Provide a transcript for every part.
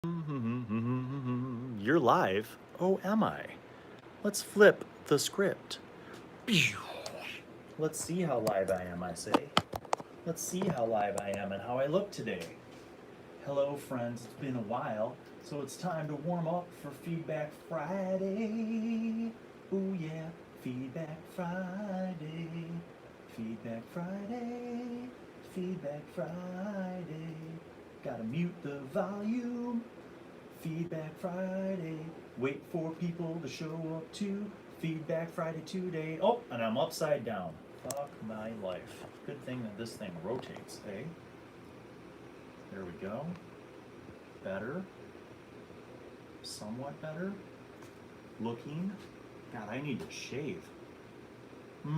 You're live? Oh, am I? Let's flip the script. Let's see how live I am, I say. Let's see how live I am and how I look today. Hello, friends. It's been a while, so it's time to warm up for Feedback Friday. Oh, yeah, Feedback Friday. Feedback Friday. Feedback Friday. Gotta mute the volume. Feedback Friday. Wait for people to show up to Feedback Friday today. Oh, and I'm upside down. Fuck my life. Good thing that this thing rotates, eh? There we go. Better. Somewhat better. Looking. God, I need to shave. Let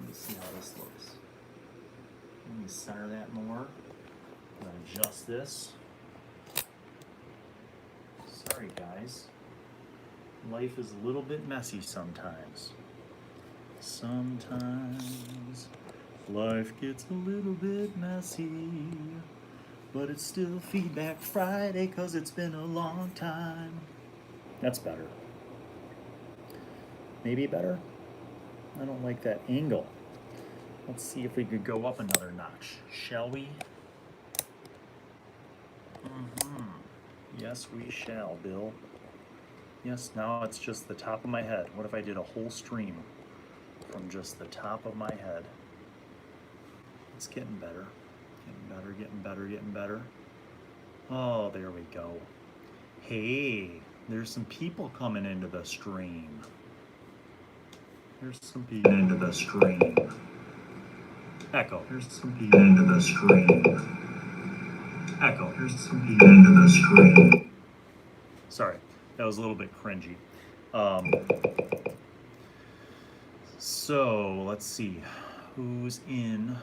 me see how this looks. Let me center that more. I'm gonna adjust this. Sorry, guys. Life is a little bit messy sometimes. Sometimes life gets a little bit messy. But it's still Feedback Friday 'cause it's been a long time. That's better. Maybe better? I don't like that angle. Let's see if we could go up another notch, shall we? Yes, we shall, Bill. Yes, now it's just the top of my head. What if I did a whole stream from just the top of my head? It's getting better. Getting better, getting better, getting better. Oh, there we go. Hey, there's some people coming into the stream. There's some people into the stream. Echo. There's some people into the stream. Echo. There's some people into the stream. Sorry, that was a little bit cringy. So let's see who's in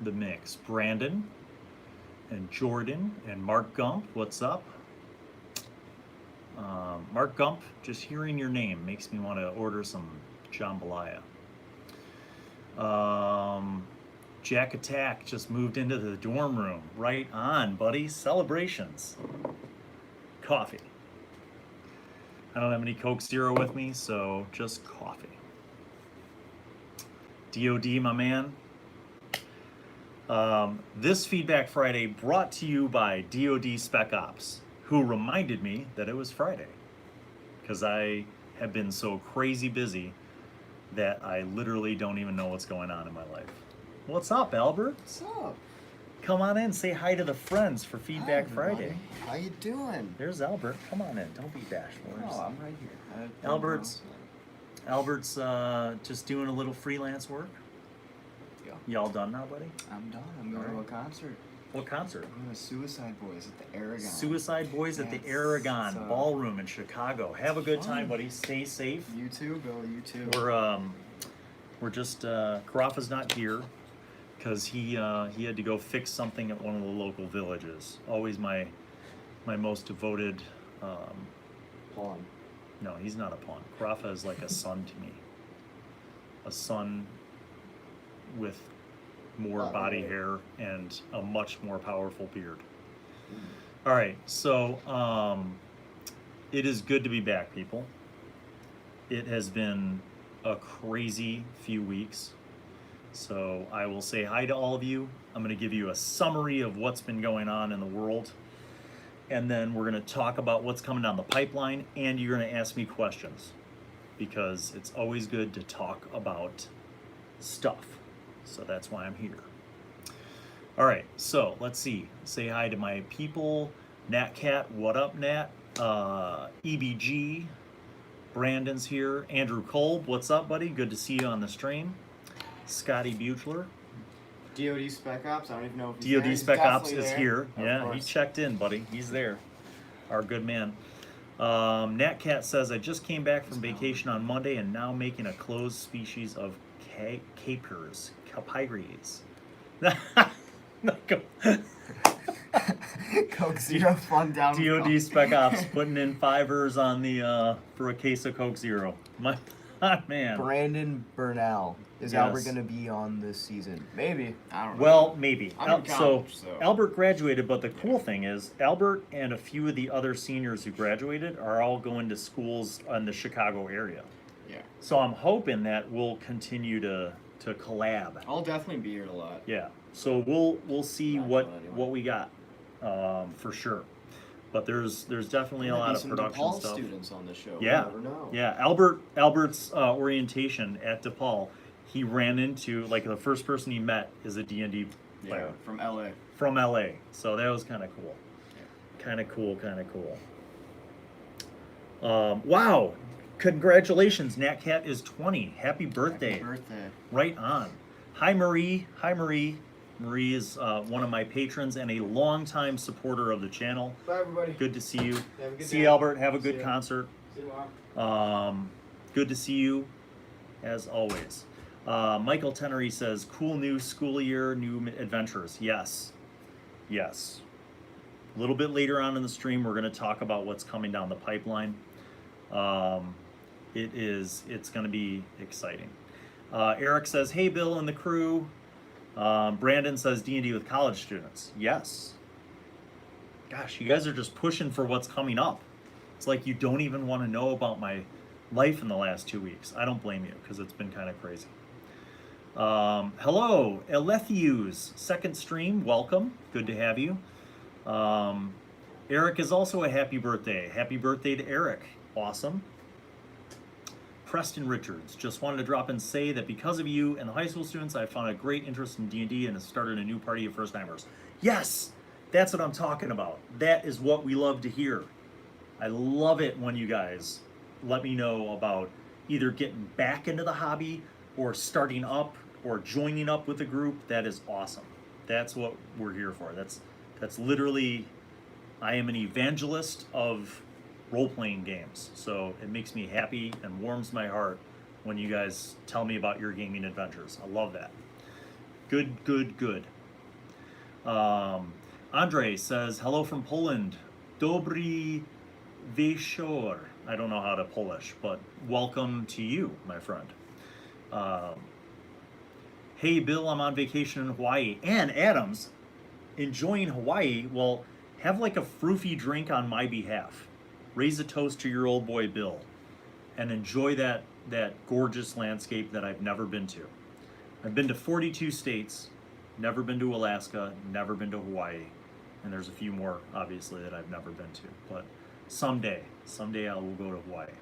the mix. Brandon and Jordan and Mark Gump. What's up? Mark Gump, just hearing your name makes me want to order some jambalaya. Jack Attack just moved into the dorm room. Right on, buddy. Celebrations. Coffee. I don't have any Coke Zero with me, so just coffee. DOD, my man. This Feedback Friday brought to you by DOD Spec Ops, who reminded me that it was Friday, because I have been so crazy busy that I literally don't even know what's going on in my life. What's up, Albert? What's up? Come on in, say hi to the friends for Feedback Hi, Friday. How you doing? There's Albert. Come on in. Don't be bashful. No, I'm right here. Albert's just doing a little freelance work. Yeah. Y'all done now, buddy? I'm done. I'm going to a concert. What concert? I'm going to Suicide Boys at the Aragon. Suicide Boys at the Aragon Ballroom in Chicago. Have a good time, buddy. Stay safe. You too, Bill. You too. We're just Karafa's not here because he had to go fix something at one of the local villages. Always my most devoted. Pawn. No, he's not a pawn. Karafa is like a son to me. A son with more body hair and a much more powerful beard. All right, so it is good to be back, people. It has been a crazy few weeks. So I will say hi to all of you. I'm going to give you a summary of what's been going on in the world. And then we're going to talk about what's coming down the pipeline. And you're going to ask me questions, because it's always good to talk about stuff. So that's why I'm here. All right, so let's see. Say hi to my people. Nat Cat, what up, Nat? EBG, Brandon's here. Andrew Kolb, what's up, buddy? Good to see you on the stream. Scotty Buchler. DOD Spec Ops. I don't even know if he's DOD there. He's Spec Ops definitely is there. here. Of Yeah, course. he checked in, buddy. He's there. Our good man. Nat Cat says, I just came back from vacation on Monday and now making a closed species of capers. Capyres. Coke Zero fun down. DOD Spec Ops putting in $5 on the for a case of Coke Zero. on, man. Brandon Burnell. Is Yes. Albert going to be on this season? Maybe. I don't know. Well, maybe. I'm in college, so. Albert graduated, but the cool thing is Albert and a few of the other seniors who graduated are all going to schools in the Chicago area. Yeah. So I'm hoping that we'll continue to collab. I'll definitely be here a lot. Yeah. So we'll see Not what anyway. what we got for sure. But there's definitely a There might lot be of some production DePaul stuff. students on the show. Yeah. You never know. Yeah, Albert's orientation at DePaul, he ran into, like, the first person he met is a D&D player Yeah, from LA. from LA. So that was kind of cool. Kind of cool. Wow. Congratulations, Natcat is 20. Happy birthday. Happy birthday. Right on. Hi, Marie. Marie is one of my patrons and a longtime supporter of the channel. Bye, everybody. Good to see you. Have a good See day. you, Albert. Have a good See ya. concert. See you tomorrow. Good to see you, as always. Michael Tenery says, cool new school year, new adventures. Yes. A little bit later on in the stream, we're going to talk about what's coming down the pipeline. It's going to be exciting. Eric says, hey, Bill and the crew. Brandon says, D&D with college students. Yes. Gosh, you guys are just pushing for what's coming up. It's like you don't even want to know about my life in the last 2 weeks. I don't blame you, because it's been kind of crazy. Hello, Elethius, second stream, welcome. Good to have you. Eric is also a happy birthday. Happy birthday to Eric. Awesome. Preston Richards, just wanted to drop and say that because of you and the high school students, I found a great interest in D&D and have started a new party of first-timers. Yes, that's what I'm talking about. That is what we love to hear. I love it when you guys let me know about either getting back into the hobby or starting up or joining up with a group. That is awesome. That's what we're here for. That's literally, I am an evangelist of role-playing games. So it makes me happy and warms my heart when you guys tell me about your gaming adventures. I love that. Good. Andre says, hello from Poland. Dobry wieczór. I don't know how to Polish, but welcome to you, my friend. Hey, Bill, I'm on vacation in Hawaii. And Adams, enjoying Hawaii. Well, have like a froofy drink on my behalf. Raise a toast to your old boy, Bill. And enjoy that gorgeous landscape that I've never been to. I've been to 42 states, never been to Alaska, never been to Hawaii. And there's a few more, obviously, that I've never been to. But someday I will go to Hawaii.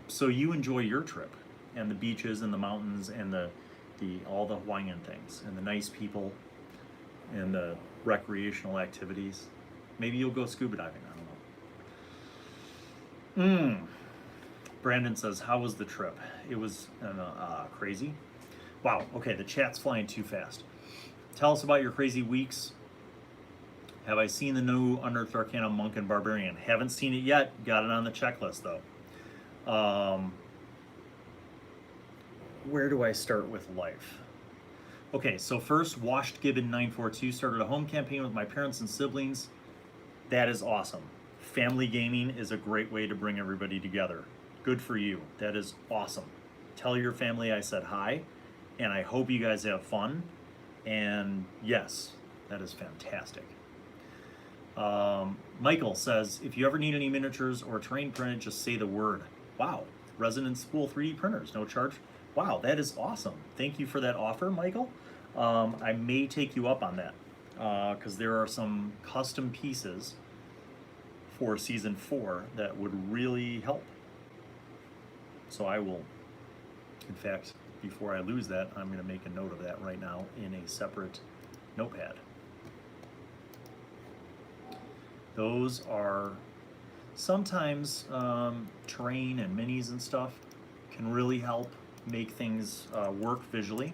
So you enjoy your trip and the beaches and the mountains and all the Hawaiian things and the nice people and the recreational activities. Maybe you'll go scuba diving. I don't know. Brandon says, how was the trip? It was crazy. Wow. Okay, the chat's flying too fast. Tell us about your crazy weeks. Have I seen the new Unearthed Arcana Monk and Barbarian? Haven't seen it yet. Got it on the checklist, though. Where do I start with life? Okay, so first, Washed Gibbon 942 started a home campaign with my parents and siblings. That is awesome. Family gaming is a great way to bring everybody together. Good for you. That is awesome. Tell your family I said hi, and I hope you guys have fun. And yes, that is fantastic. Michael says, if you ever need any miniatures or terrain printed, just say the word. Wow. Resident School 3D printers, no charge. Wow, that is awesome. Thank you for that offer, Michael. I may take you up on that because there are some custom pieces for season 4 that would really help. So I will, in fact, before I lose that, I'm going to make a note of that right now in a separate notepad. Those are sometimes terrain and minis and stuff can really help make things work visually.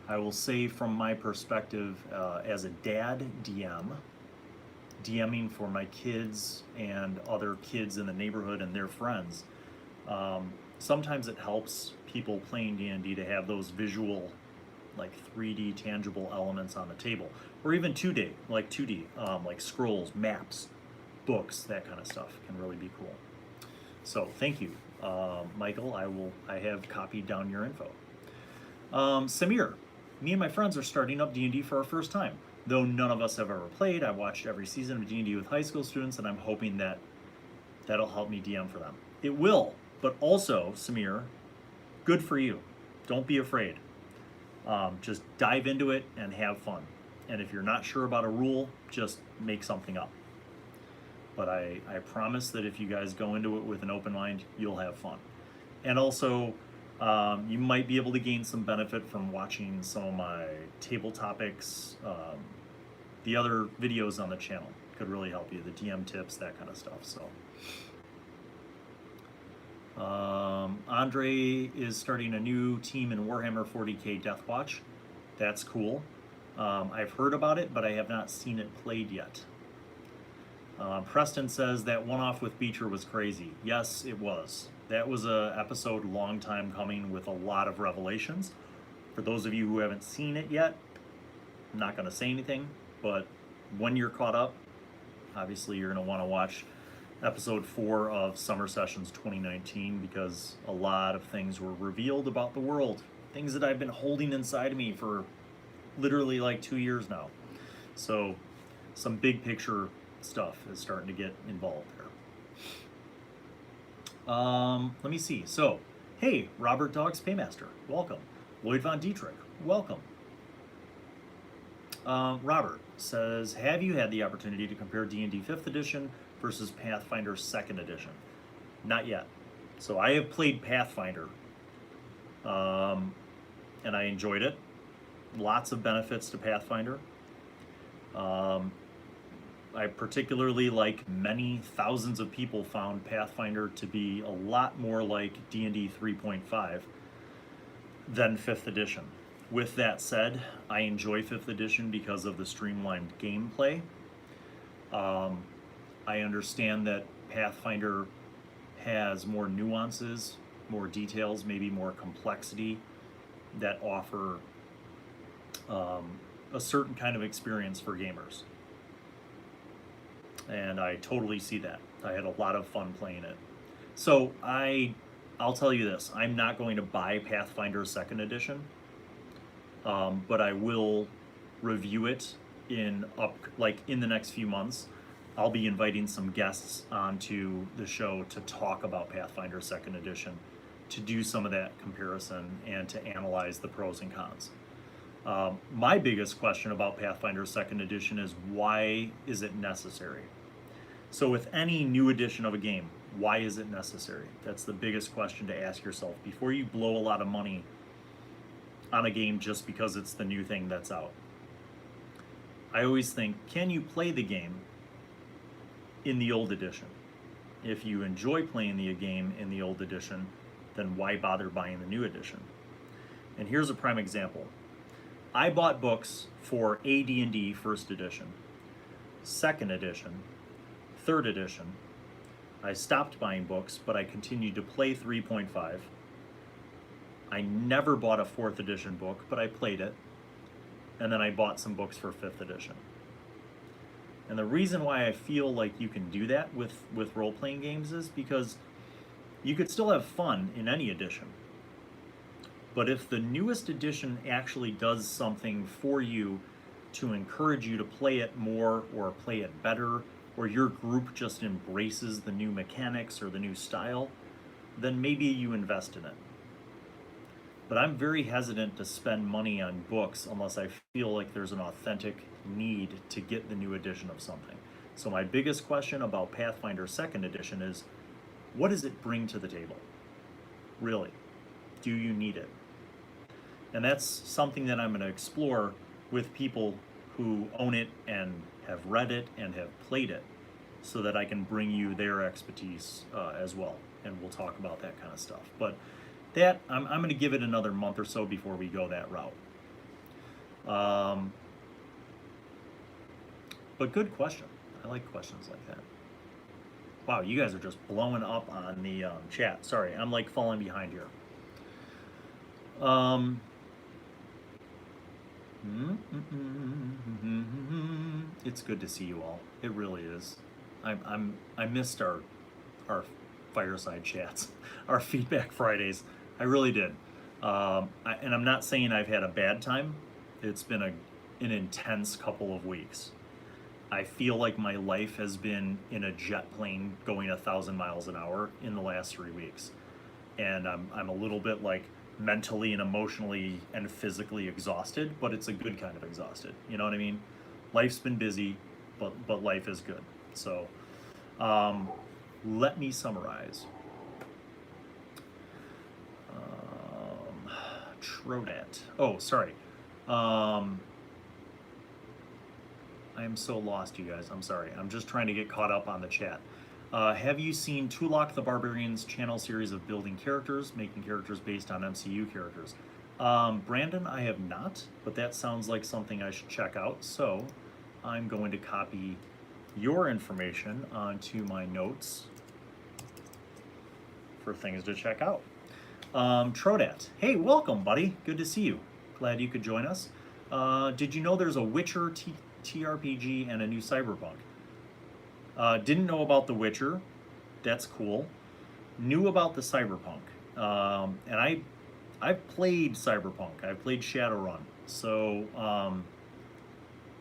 I will say from my perspective as a dad DMing for my kids and other kids in the neighborhood and their friends, sometimes it helps people playing D&D to have those visual, like 3D tangible elements on the table, or even 2D, like scrolls, maps, books, that kind of stuff can really be cool. So thank you. Michael, I have copied down your info. Samir, me and my friends are starting up D&D for our first time. Though none of us have ever played, I watched every season of D&D with high school students, and I'm hoping that that'll help me DM for them. It will, but also, Samir, good for you. Don't be afraid. Just dive into it and have fun. And if you're not sure about a rule, just make something up. But I promise that if you guys go into it with an open mind, you'll have fun. And also, you might be able to gain some benefit from watching some of my table topics. The other videos on the channel could really help you. The DM tips, that kind of stuff. So, Andre is starting a new team in Warhammer 40k Deathwatch. That's cool. I've heard about it, but I have not seen it played yet. Preston says that one-off with Beecher was crazy. Yes, it was. That was a episode long time coming with a lot of revelations. For those of you who haven't seen it yet, I'm not going to say anything, but when you're caught up, obviously you're going to want to watch episode 4 of Summer Sessions 2019 because a lot of things were revealed about the world. Things that I've been holding inside of me for literally like 2 years now. So some big picture stuff is starting to get involved there. Let me see. So, hey, Robert Dogs Paymaster, welcome. Lloyd Von Dietrich, welcome. Robert says, have you had the opportunity to compare D&D 5th edition versus Pathfinder 2nd edition? Not yet. So I have played Pathfinder, and I enjoyed it. Lots of benefits to Pathfinder. I particularly, like many thousands of people, found Pathfinder to be a lot more like D&D 3.5 than 5th edition. With that said, I enjoy 5th edition because of the streamlined gameplay. I understand that Pathfinder has more nuances, more details, maybe more complexity that offer a certain kind of experience for gamers. And I totally see that. I had a lot of fun playing it. So I'll tell you this, I'm not going to buy Pathfinder 2nd edition, but I will review it in the next few months. I'll be inviting some guests onto the show to talk about Pathfinder 2nd edition, to do some of that comparison and to analyze the pros and cons. My biggest question about Pathfinder 2nd edition is, why is it necessary? So with any new edition of a game, why is it necessary? That's the biggest question to ask yourself before you blow a lot of money on a game just because it's the new thing that's out. I always think, can you play the game in the old edition? If you enjoy playing the game in the old edition, then why bother buying the new edition? And here's a prime example. I bought books for AD&D 1st edition, 2nd edition, 3rd edition. I stopped buying books, but I continued to play 3.5. I never bought a 4th edition book, but I played it. And then I bought some books for 5th edition. And the reason why I feel like you can do that with role-playing games is because you could still have fun in any edition. But if the newest edition actually does something for you to encourage you to play it more or play it better, or your group just embraces the new mechanics or the new style, then maybe you invest in it. But I'm very hesitant to spend money on books unless I feel like there's an authentic need to get the new edition of something. So my biggest question about Pathfinder 2nd edition is, what does it bring to the table? Really? Do you need it? And that's something that I'm going to explore with people who own it and have read it and have played it, so that I can bring you their expertise as well. And we'll talk about that kind of stuff. But that, I'm going to give it another month or so before we go that route. But good question. I like questions like that. Wow, you guys are just blowing up on the chat. Sorry, I'm like falling behind here. It's good to see you all. It really is. I missed our fireside chats, our feedback Fridays. I really did. And I'm not saying I've had a bad time. It's been an intense couple of weeks. I feel like my life has been in a jet plane going 1,000 miles an hour in the last 3 weeks. And I'm a little bit like mentally and emotionally and physically exhausted, but it's a good kind of exhausted. You know what I mean? Life's been busy, but life is good. So let me summarize. Trodat. Oh, sorry. I am so lost, you guys. I'm sorry. I'm just trying to get caught up on the chat. Have you seen Tulak the Barbarian's channel series of building characters, making characters based on MCU characters? Brandon, I have not, but that sounds like something I should check out. So I'm going to copy your information onto my notes for things to check out. Trodat, hey, welcome, buddy. Good to see you. Glad you could join us. Did you know there's a Witcher TRPG and a new Cyberpunk? Didn't know about The Witcher. That's cool. Knew about the Cyberpunk. And I've played Cyberpunk. I've played Shadowrun. So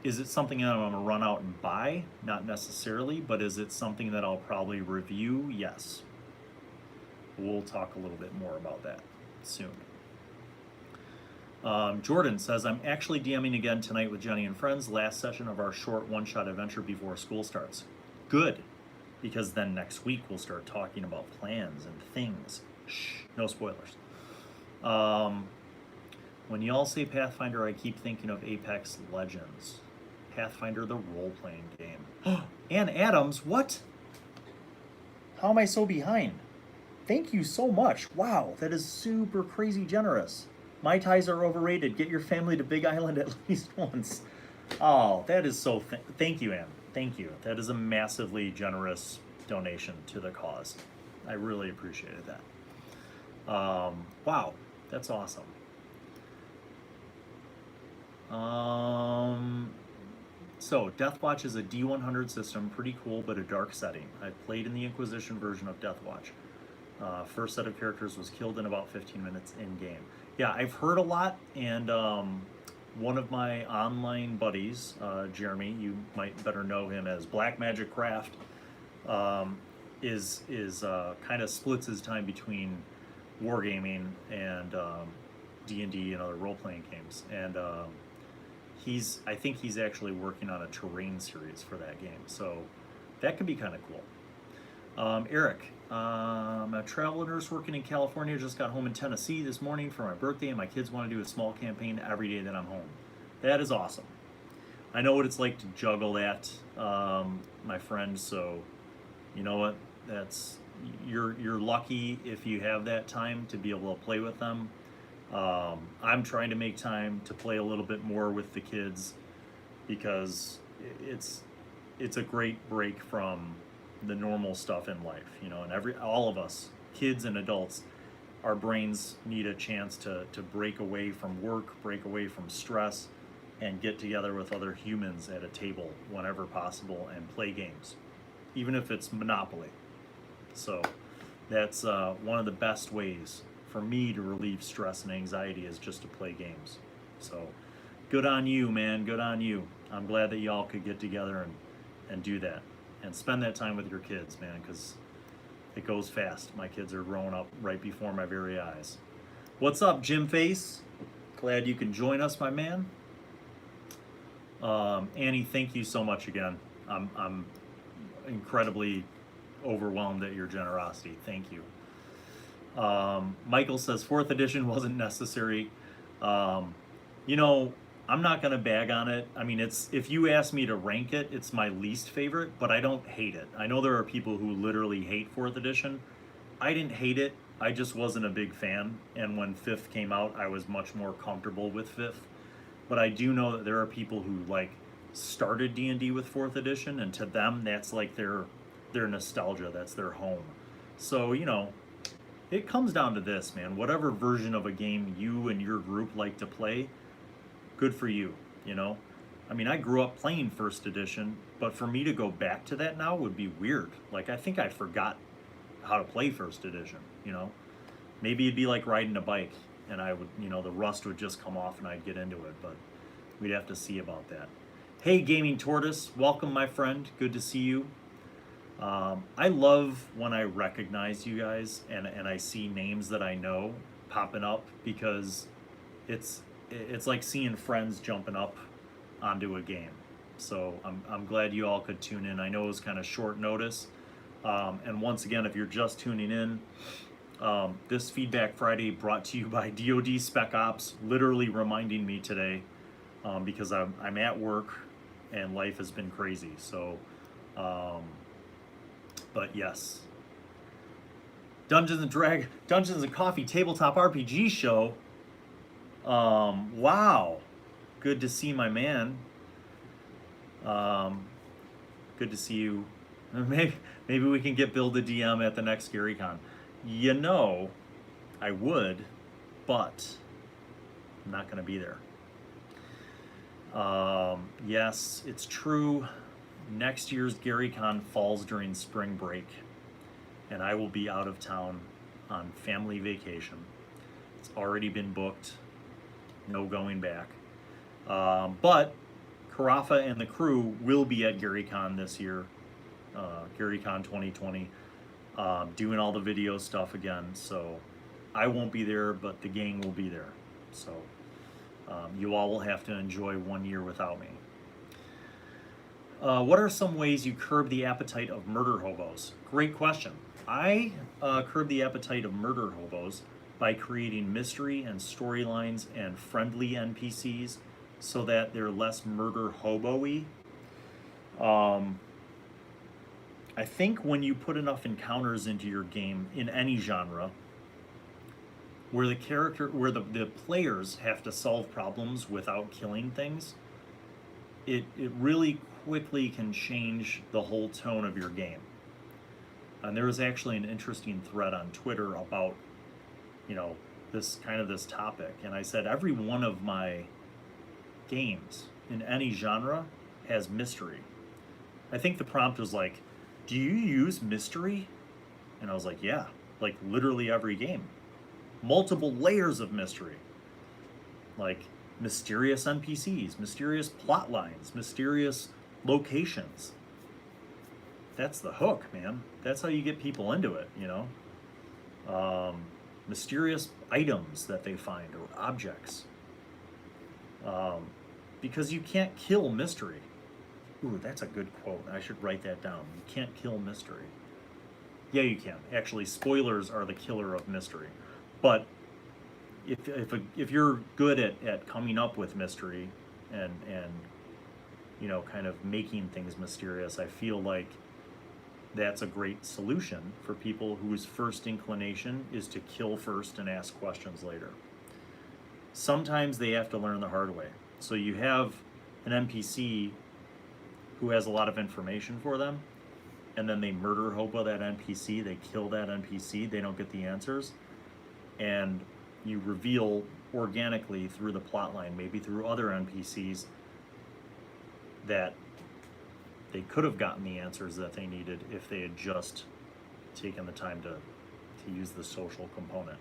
is it something that I'm going to run out and buy? Not necessarily, but is it something that I'll probably review? Yes. We'll talk a little bit more about that soon. Jordan says, I'm actually DMing again tonight with Jenny and friends. Last session of our short one-shot adventure before school starts. Good, because then next week we'll start talking about plans and things. Shh, no spoilers. When y'all say Pathfinder, I keep thinking of Apex Legends. Pathfinder, the role-playing game. Ann Adams, what? How am I so behind? Thank you so much. Wow, that is super crazy generous. Mai Tais are overrated. Get your family to Big Island at least once. Oh, that is so... Thank you, Ann. Thank you. That is a massively generous donation to the cause. I really appreciated that. Wow, that's awesome. So, Deathwatch is a D100 system. Pretty cool, but a dark setting. I played in the Inquisition version of Deathwatch. First set of characters was killed in about 15 minutes in-game. Yeah, I've heard a lot, and one of my online buddies, Jeremy, you might better know him as Black Magic Craft, is kind of splits his time between wargaming and D&D and other role-playing games. And I think he's actually working on a terrain series for that game, so that could be kind of cool. Eric, I'm a travel nurse working in California. Just got home in Tennessee this morning for my birthday, and my kids want to do a small campaign every day that I'm home. That is awesome. I know what it's like to juggle that, my friend. So, you know what? You're lucky if you have that time to be able to play with them. I'm trying to make time to play a little bit more with the kids because it's a great break from the normal stuff in life, you know, and all of us, kids and adults, our brains need a chance to break away from work, break away from stress, and get together with other humans at a table whenever possible and play games, even if it's Monopoly. So that's one of the best ways for me to relieve stress and anxiety is just to play games. So good on you, man, good on you. I'm glad that y'all could get together and do that. And spend that time with your kids, man, because it goes fast. My kids are growing up right before my very eyes. What's up, Jim Face? Glad you can join us, my man. Annie, thank you so much again. I'm incredibly overwhelmed at your generosity. Thank you. Michael says 4th edition wasn't necessary. You know, I'm not going to bag on it. I mean, if you ask me to rank it, it's my least favorite, but I don't hate it. I know there are people who literally hate 4th edition. I didn't hate it. I just wasn't a big fan. And when 5th came out, I was much more comfortable with 5th. But I do know that there are people who like started D&D with 4th edition, and to them, that's like their nostalgia. That's their home. So, you know, it comes down to this, man. Whatever version of a game you and your group like to play, good for you, you know? I mean, I grew up playing 1st edition, but for me to go back to that now would be weird. Like, I think I forgot how to play first edition, Maybe it'd be like riding a bike, and I would, the rust would just come off and I'd get into it, but we'd have to see about that. Hey, Gaming Tortoise, welcome, my friend. Good to see you. I love when I recognize you guys and I see names that I know popping up, because it's like seeing friends jumping up onto a game. So I'm glad you all could tune in. I know it was kind of short notice. And once again, if you're just tuning in, this Feedback Friday brought to you by DoD Spec Ops, literally reminding me today, because I'm at work and life has been crazy. So, but yes, Dungeons and Coffee tabletop RPG show. Wow, good to see my man. Good to see you. Maybe we can get Bill the DM at the next GaryCon. I would, but I'm not going to be there. Yes, it's true. Next year's GaryCon falls during spring break, and I will be out of town on family vacation. It's already been booked. No going back. But Carafa and the crew will be at GaryCon this year, GaryCon 2020, doing all the video stuff again. So I won't be there, but the gang will be there. So you all will have to enjoy 1 year without me. What are some ways you curb the appetite of murder hobos? Great question. I curb the appetite of murder hobos by creating mystery and storylines and friendly NPCs so that they're less murder hobo-y. I think when you put enough encounters into your game in any genre, where the players have to solve problems without killing things, it really quickly can change the whole tone of your game. And there was actually an interesting thread on Twitter about, this topic. And I said, every one of my games in any genre has mystery. I think the prompt was like, do you use mystery? And I was like, yeah, like literally every game. Multiple layers of mystery. Like mysterious NPCs, mysterious plot lines, mysterious locations. That's the hook, man. That's how you get people into it, mysterious items that they find or objects. Because you can't kill mystery. Ooh, that's a good quote. I should write that down. You can't kill mystery. Yeah, you can. Actually, spoilers are the killer of mystery. But if you're good at coming up with mystery and kind of making things mysterious, I feel like that's a great solution for people whose first inclination is to kill first and ask questions later. Sometimes they have to learn the hard way. So you have an NPC who has a lot of information for them, and then they murder hobo that NPC, they kill that NPC, they don't get the answers, and you reveal organically through the plot line, maybe through other NPCs, that they could have gotten the answers that they needed if they had just taken the time to use the social component.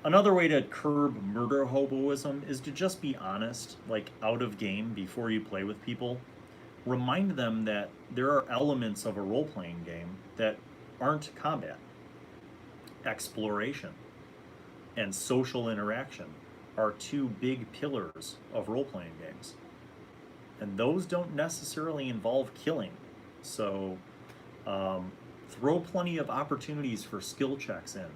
Another way to curb murder hoboism is to just be honest, like out of game before you play with people. Remind them that there are elements of a role-playing game that aren't combat. Exploration and social interaction are two big pillars of role-playing games. And those don't necessarily involve killing. So throw plenty of opportunities for skill checks in.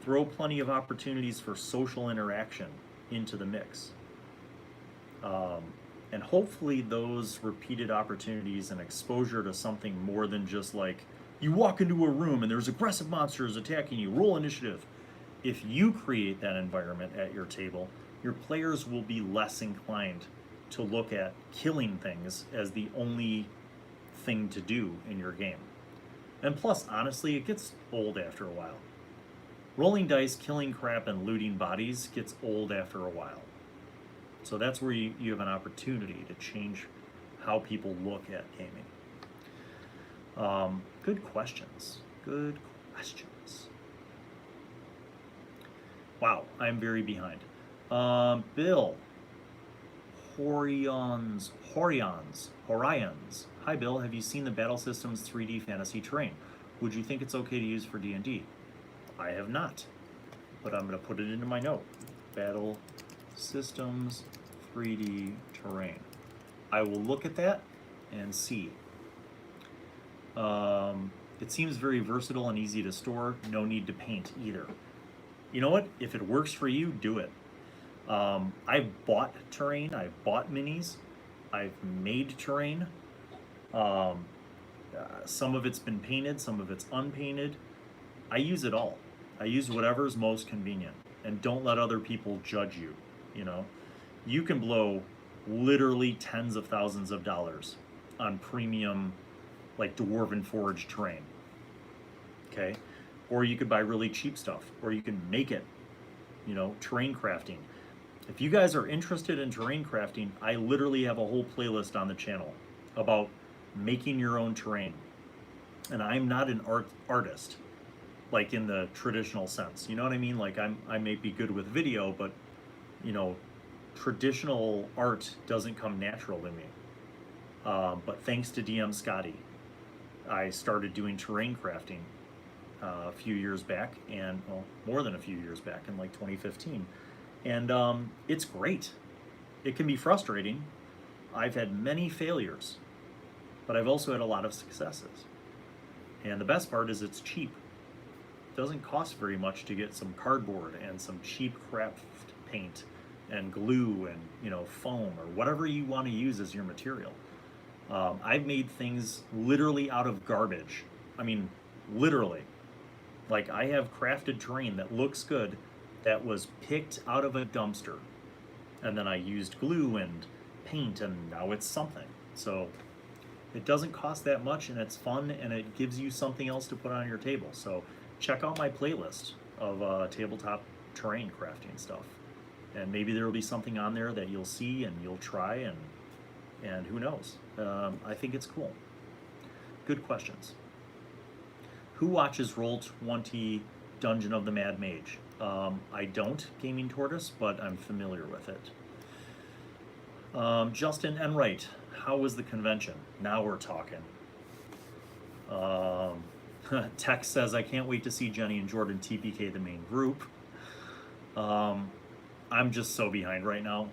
Throw plenty of opportunities for social interaction into the mix. And hopefully those repeated opportunities and exposure to something more than just like, you walk into a room and there's aggressive monsters attacking you, roll initiative. If you create that environment at your table, your players will be less inclined to look at killing things as the only thing to do in your game. And plus, honestly, it gets old after a while. Rolling dice, killing crap, and looting bodies gets old after a while. So that's where you have an opportunity to change how people look at gaming. Good questions. Good questions. Wow, I'm very behind. Bill. Horions. Hi Bill, have you seen the Battle Systems 3D fantasy terrain? Would you think it's okay to use for D&D? I have not, but I'm going to put it into my note. Battle Systems 3D terrain. I will look at that and see. It seems very versatile and easy to store. No need to paint either. You know what? If it works for you, do it. I've bought terrain. I've bought minis. I've made terrain. Some of it's been painted. Some of it's unpainted. I use it all. I use whatever's most convenient. And don't let other people judge you. You know, you can blow literally tens of thousands of dollars on premium, like Dwarven Forge terrain. Okay? Or you could buy really cheap stuff, or you can make it, you know, terrain crafting. If you guys are interested in terrain crafting, I literally have a whole playlist on the channel about making your own terrain. And I'm not an artist, like in the traditional sense. You know what I mean? Like I may be good with video, but you know, traditional art doesn't come natural to me. But thanks to DM Scotty, I started doing terrain crafting a few years back, and well, more than a few years back, in like 2015. And it's great. It can be frustrating. I've had many failures, but I've also had a lot of successes. And the best part is it's cheap. It doesn't cost very much to get some cardboard and some cheap craft paint and glue and, you know, foam or whatever you want to use as your material. I've made things literally out of garbage. I mean, literally. Like, I have crafted terrain that looks good that was picked out of a dumpster. And then I used glue and paint, and now it's something. So it doesn't cost that much, and it's fun, and it gives you something else to put on your table. So check out my playlist of tabletop terrain crafting stuff. And maybe there will be something on there that you'll see and you'll try, and who knows. I think it's cool. Good questions. Who watches Roll20 Dungeon of the Mad Mage? I don't, Gaming Tortoise, but I'm familiar with it. Justin Enright, how was the convention? Now we're talking. Tex says, I can't wait to see Jenny and Jordan TPK the main group. I'm just so behind right now.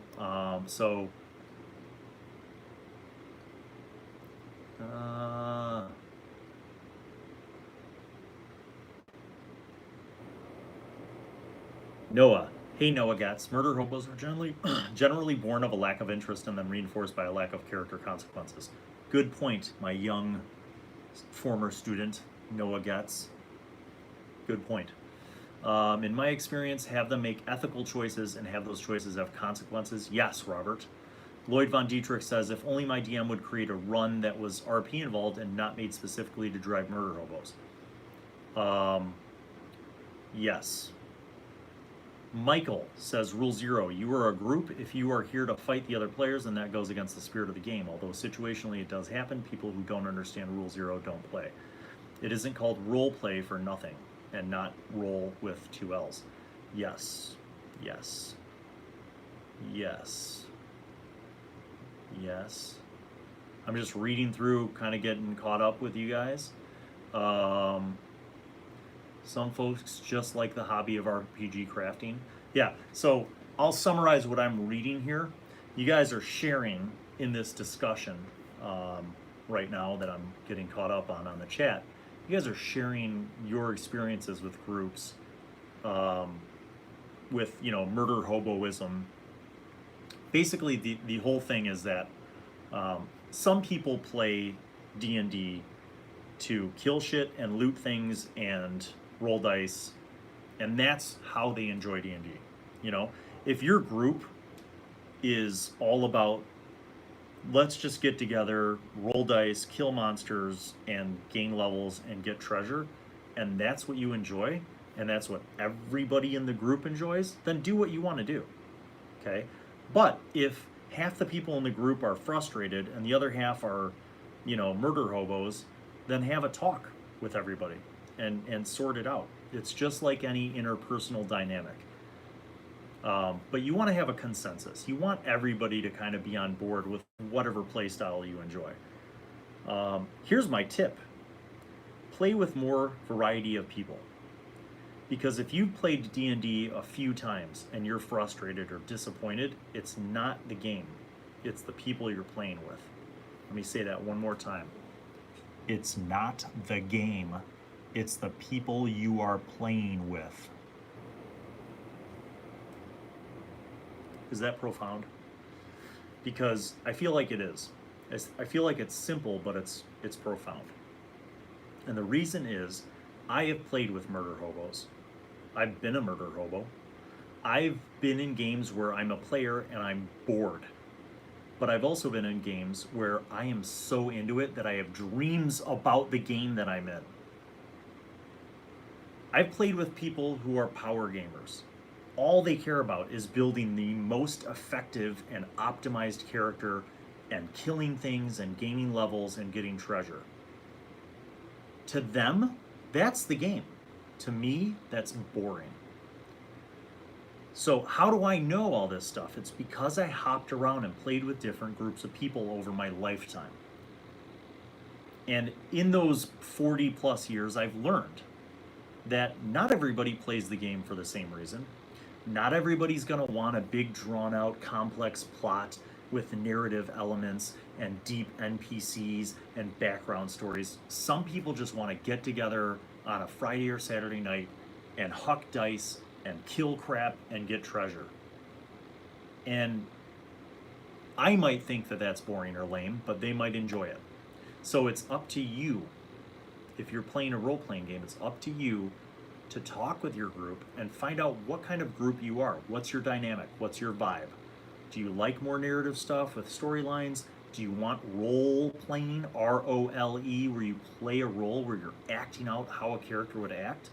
Noah. Hey Noah Gats. Murder hobos are generally born of a lack of interest and then reinforced by a lack of character consequences. Good point, my young former student, Noah Gats. Good point. In my experience, have them make ethical choices and have those choices have consequences. Yes, Robert. Lloyd Von Dietrich says, if only my DM would create a run that was RP involved and not made specifically to drive murder hobos. Yes. Michael says, Rule 0, you are a group. If you are here to fight the other players, then that goes against the spirit of the game. Although situationally it does happen, people who don't understand Rule 0 don't play. It isn't called role play for nothing, and not roll with 2 L's. Yes. Yes. Yes. Yes. I'm just reading through, kind of getting caught up with you guys. Some folks just like the hobby of RPG crafting. Yeah, so I'll summarize what I'm reading here. You guys are sharing in this discussion right now that I'm getting caught up on the chat. You guys are sharing your experiences with groups, with, you know, murder hoboism. Basically, the whole thing is that some people play D&D to kill shit and loot things and roll dice, and that's how they enjoy D&D. You know, if your group is all about, let's just get together, roll dice, kill monsters, and gain levels and get treasure, and that's what you enjoy, and that's what everybody in the group enjoys, then do what you want to do, okay? But if half the people in the group are frustrated and the other half are, you know, murder hobos, then have a talk with everybody. and sort it out. It's just like any interpersonal dynamic. But you want to have a consensus. You want everybody to kind of be on board with whatever play style you enjoy. Here's my tip. Play with more variety of people. Because if you've played D&D a few times and you're frustrated or disappointed, it's not the game. It's the people you're playing with. Let me say that one more time. It's not the game. It's the people you are playing with. Is that profound? Because I feel like it is. I feel like it's simple, but it's profound. And the reason is, I have played with murder hobos. I've been a murder hobo. I've been in games where I'm a player and I'm bored. But I've also been in games where I am so into it that I have dreams about the game that I'm in. I've played with people who are power gamers. All they care about is building the most effective and optimized character and killing things and gaining levels and getting treasure. To them, that's the game. To me, that's boring. So how do I know all this stuff? It's because I hopped around and played with different groups of people over my lifetime. And in those 40 plus years, I've learned that not everybody plays the game for the same reason. Not everybody's going to want a big, drawn-out, complex plot with narrative elements and deep NPCs and background stories. Some people just want to get together on a Friday or Saturday night and huck dice and kill crap and get treasure. And I might think that that's boring or lame, but they might enjoy it. So it's up to you. If you're playing a role-playing game, it's up to you to talk with your group and find out what kind of group you are. What's your dynamic? What's your vibe? Do you like more narrative stuff with storylines? Do you want role-playing, R-O-L-E, where you play a role where you're acting out how a character would act?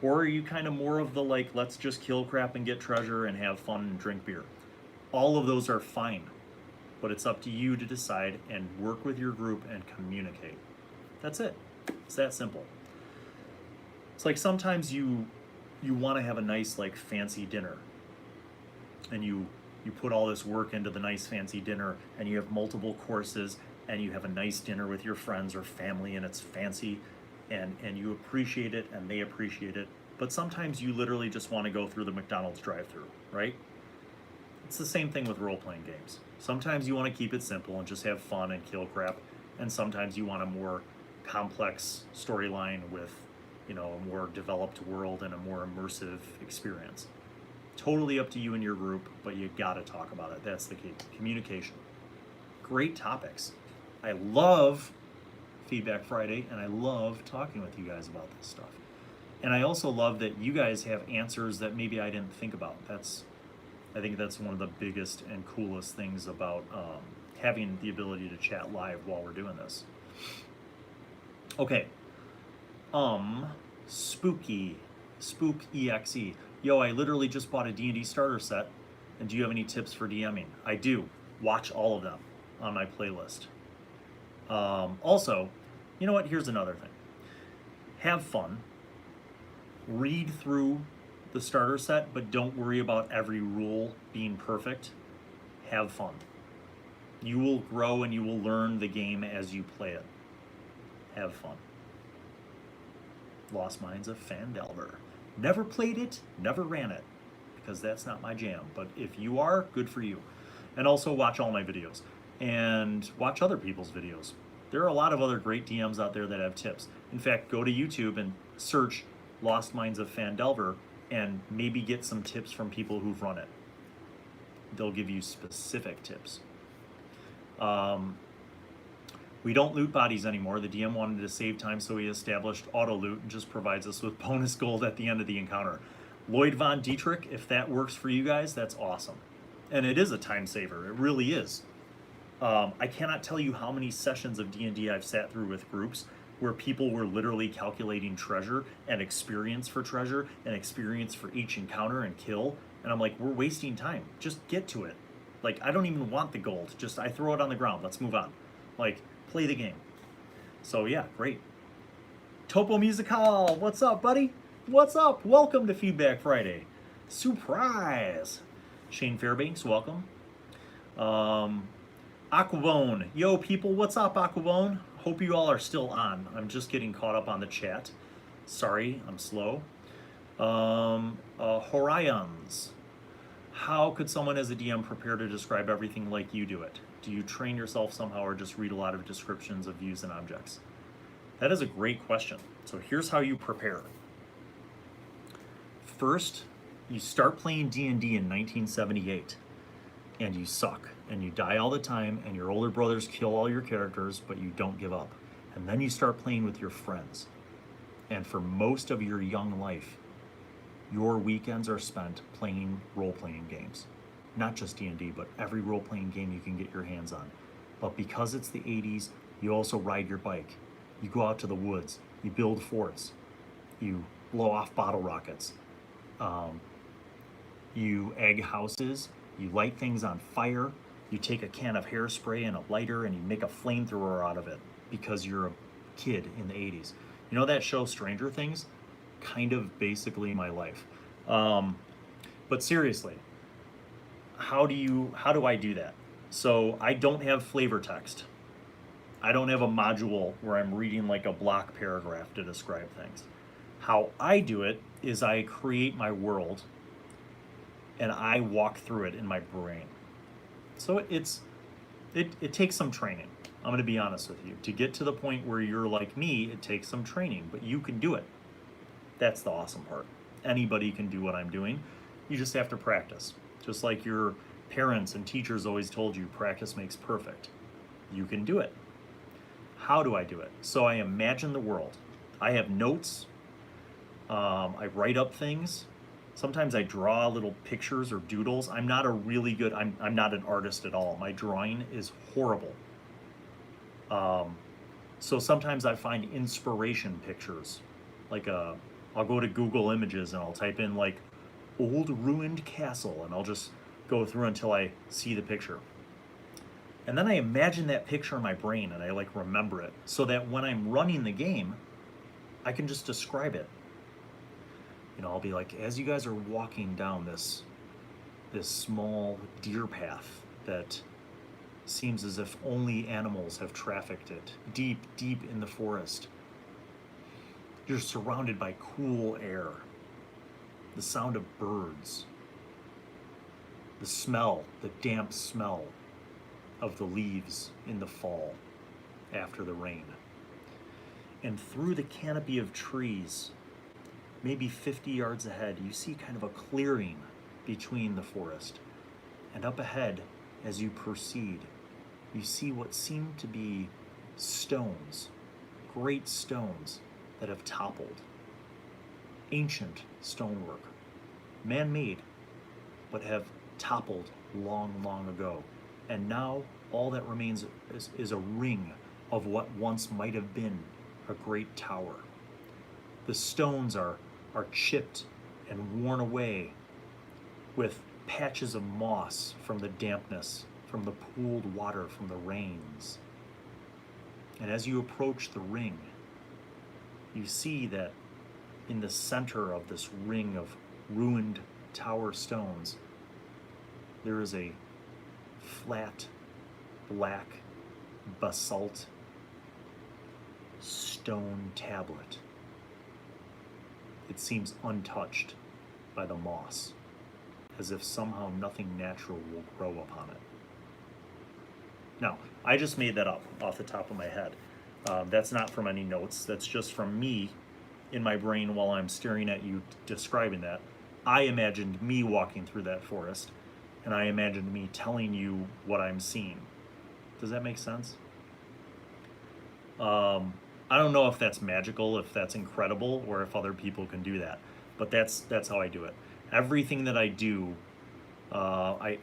Or are you kind of more of the like, let's just kill crap and get treasure and have fun and drink beer? All of those are fine, but it's up to you to decide and work with your group and communicate. That's it. It's that simple. It's like sometimes you want to have a nice like fancy dinner, and you put all this work into the nice fancy dinner, and you have multiple courses, and you have a nice dinner with your friends or family, and it's fancy, and you appreciate it and they appreciate it. But sometimes you literally just want to go through the McDonald's drive-thru, right? It's the same thing with role-playing games. Sometimes you want to keep it simple and just have fun and kill crap, and sometimes you want a more complex storyline with, you know, a more developed world and a more immersive experience. Totally up to you and your group, but you gotta talk about it. That's the key. Communication. Great topics. I love Feedback Friday, and I love talking with you guys about this stuff. And I also love that you guys have answers that maybe I didn't think about. I think that's one of the biggest and coolest things about having the ability to chat live while we're doing this. Okay. Spook EXE. Yo, I literally just bought a D&D starter set, and do you have any tips for DMing? I do. Watch all of them on my playlist. Also, you know what? Here's another thing. Have fun. Read through the starter set, but don't worry about every rule being perfect. Have fun. You will grow and you will learn the game as you play it. Have fun. Lost Minds of Phandelver. Never played it, never ran it, because that's not my jam. But if you are, good for you. And also watch all my videos. And watch other people's videos. There are a lot of other great DMs out there that have tips. In fact, go to YouTube and search Lost Minds of Phandelver and maybe get some tips from people who've run it. They'll give you specific tips. We don't loot bodies anymore. The DM wanted to save time, so he established auto loot and just provides us with bonus gold at the end of the encounter. Lloyd Von Dietrich, if that works for you guys, that's awesome. And it is a time saver. It really is. I cannot tell you how many sessions of D&D I've sat through with groups where people were literally calculating treasure and experience for treasure and experience for each encounter and kill. And I'm like, we're wasting time. Just get to it. Like, I don't even want the gold. Just, I throw it on the ground. Let's move on. Like, play the game. So yeah, great. Topo Musical, what's up, buddy? What's up? Welcome to Feedback Friday. Surprise! Shane Fairbanks, welcome. Aquabone, yo people, what's up, Aquabone? Hope you all are still on. I'm just getting caught up on the chat. Sorry, I'm slow. Horions, how could someone as a DM prepare to describe everything like you do it? Do you train yourself somehow or just read a lot of descriptions of views and objects? That is a great question. So here's how you prepare. First, you start playing D&D in 1978, and you suck, and you die all the time, and your older brothers kill all your characters, but you don't give up. And then you start playing with your friends. And for most of your young life, your weekends are spent playing role-playing games. Not just D&D, but every role-playing game you can get your hands on. But because it's the 80s, you also ride your bike. You go out to the woods, you build forts, you blow off bottle rockets, you egg houses, you light things on fire, you take a can of hairspray and a lighter and you make a flamethrower out of it because you're a kid in the 80s. You know that show Stranger Things? Kind of basically my life. But seriously, how do I do that? So I don't have flavor text. I don't have a module where I'm reading like a block paragraph to describe things. How I do it is I create my world and I walk through it in my brain. So it takes some training. I'm gonna be honest with you. To get to the point where you're like me, it takes some training, but you can do it. That's the awesome part. Anybody can do what I'm doing. You just have to practice. Just like your parents and teachers always told you, practice makes perfect. You can do it. How do I do it? So I imagine the world. I have notes. I write up things. Sometimes I draw little pictures or doodles. I'm not not an artist at all. My drawing is horrible. So sometimes I find inspiration pictures. I'll go to Google Images and I'll type in like old ruined castle and I'll just go through until I see the picture. And then I imagine that picture in my brain and I like remember it so that when I'm running the game, I can just describe it. You know, I'll be like, as you guys are walking down this small deer path that seems as if only animals have trafficked it, deep, deep in the forest, you're surrounded by cool air, the sound of birds, the smell, the damp smell of the leaves in the fall after the rain. And through the canopy of trees, maybe 50 yards ahead, you see kind of a clearing between the forest. And up ahead, as you proceed, you see what seem to be stones, great stones that have toppled. Ancient stonework, man-made, but have toppled long, long ago. And now all that remains is a ring of what once might have been a great tower. The stones are chipped and worn away with patches of moss from the dampness, from the pooled water from the rains. And as you approach the ring, you see that in the center of this ring of ruined tower stones, there is a flat, black, basalt stone tablet. It seems untouched by the moss, as if somehow nothing natural will grow upon it. Now, I just made that up off the top of my head. That's not from any notes. That's just from me in my brain while I'm staring at you describing that. I imagined me walking through that forest, and I imagined me telling you what I'm seeing. Does that make sense? I don't know if that's magical, if that's incredible, or if other people can do that, but that's how I do it. Everything that I do, I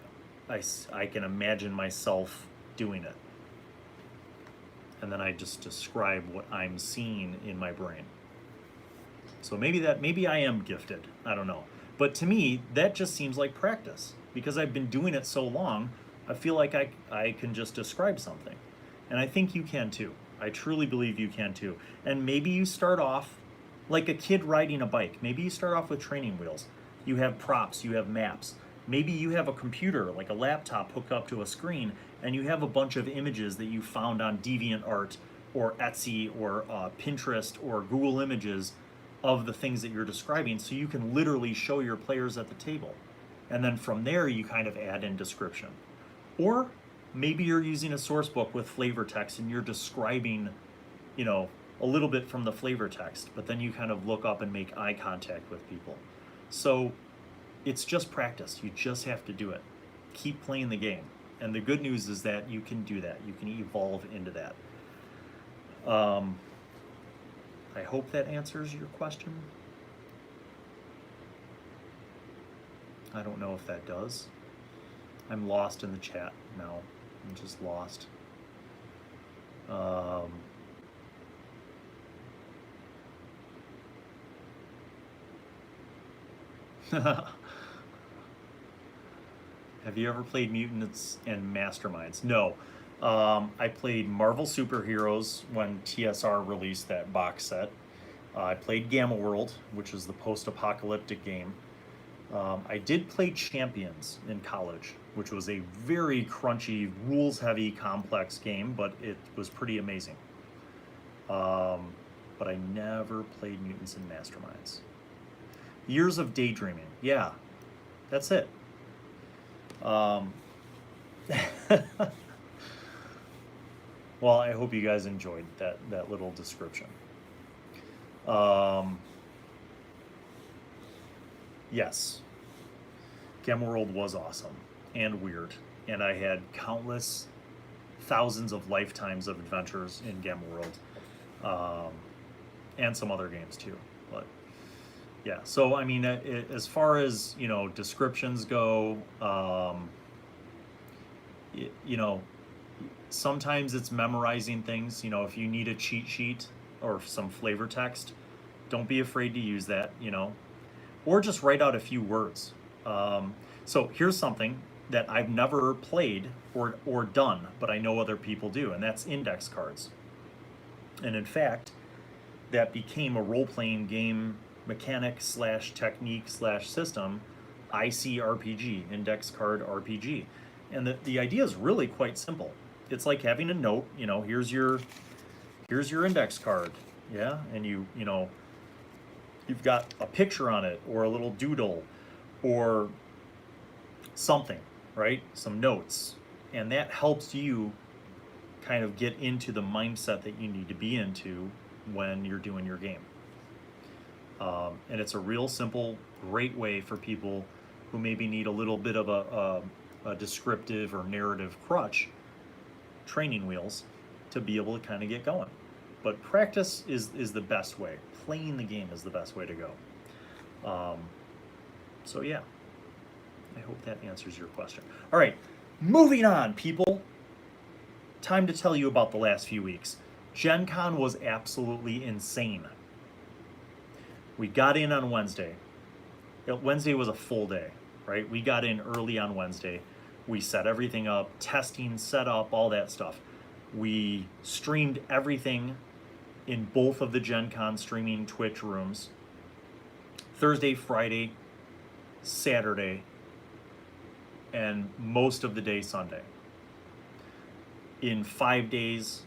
can imagine myself doing it, and then I just describe what I'm seeing in my brain. So maybe I am gifted. I don't know, but to me that just seems like practice because I've been doing it so long. I feel like I can just describe something, and I think you can too. I truly believe you can too. And maybe you start off like a kid riding a bike. Maybe you start off with training wheels. You have props, you have maps. Maybe you have a computer, like a laptop hooked up to a screen, and you have a bunch of images that you found on DeviantArt or Etsy or Pinterest or Google Images of the things that you're describing, so you can literally show your players at the table. And then from there, you kind of add in description. Or maybe you're using a source book with flavor text and you're describing, you know, a little bit from the flavor text, but then you kind of look up and make eye contact with people. So it's just practice. You just have to do it. Keep playing the game. And the good news is that you can do that. You can evolve into that. I hope that answers your question. I don't know if that does. I'm lost in the chat now. I'm just lost. Have you ever played Mutants and Masterminds? No. I played Marvel Superheroes when TSR released that box set. I played Gamma World, which is the post-apocalyptic game. I did play Champions in college, which was a very crunchy, rules-heavy, complex game, but it was pretty amazing. But I never played Mutants and Masterminds. Years of Daydreaming. Yeah, that's it. Well, I hope you guys enjoyed that little description. Yes, Gamma World was awesome and weird, and I had countless thousands of lifetimes of adventures in Gamma World, and some other games too. But yeah, so I mean, as far as, you know, descriptions go, you know, sometimes it's memorizing things. You know, if you need a cheat sheet or some flavor text, don't be afraid to use that, you know, or just write out a few words. So here's something that I've never played or done, but I know other people do, and that's index cards. And in fact, that became a role-playing game mechanic / technique / system, ICRPG, index card RPG. And the idea is really quite simple. It's like having a note, you know, here's your index card, yeah, and you know, you've got a picture on it or a little doodle or something, right? Some notes. And that helps you kind of get into the mindset that you need to be into when you're doing your game. And it's a real simple, great way for people who maybe need a little bit of a descriptive or narrative crutch, training wheels, to be able to kind of get going. But practice is the best way. Playing the game is the best way to go. So yeah, I hope that answers your question. All right, moving on, people. Time to tell you about the last few weeks. Gen Con was absolutely insane. We got in on Wednesday. Wednesday was a full day, right? We got in early on Wednesday. We set everything up, testing, setup, all that stuff. We streamed everything in both of the Gen Con streaming Twitch rooms. Thursday, Friday, Saturday, and most of the day Sunday. In 5 days,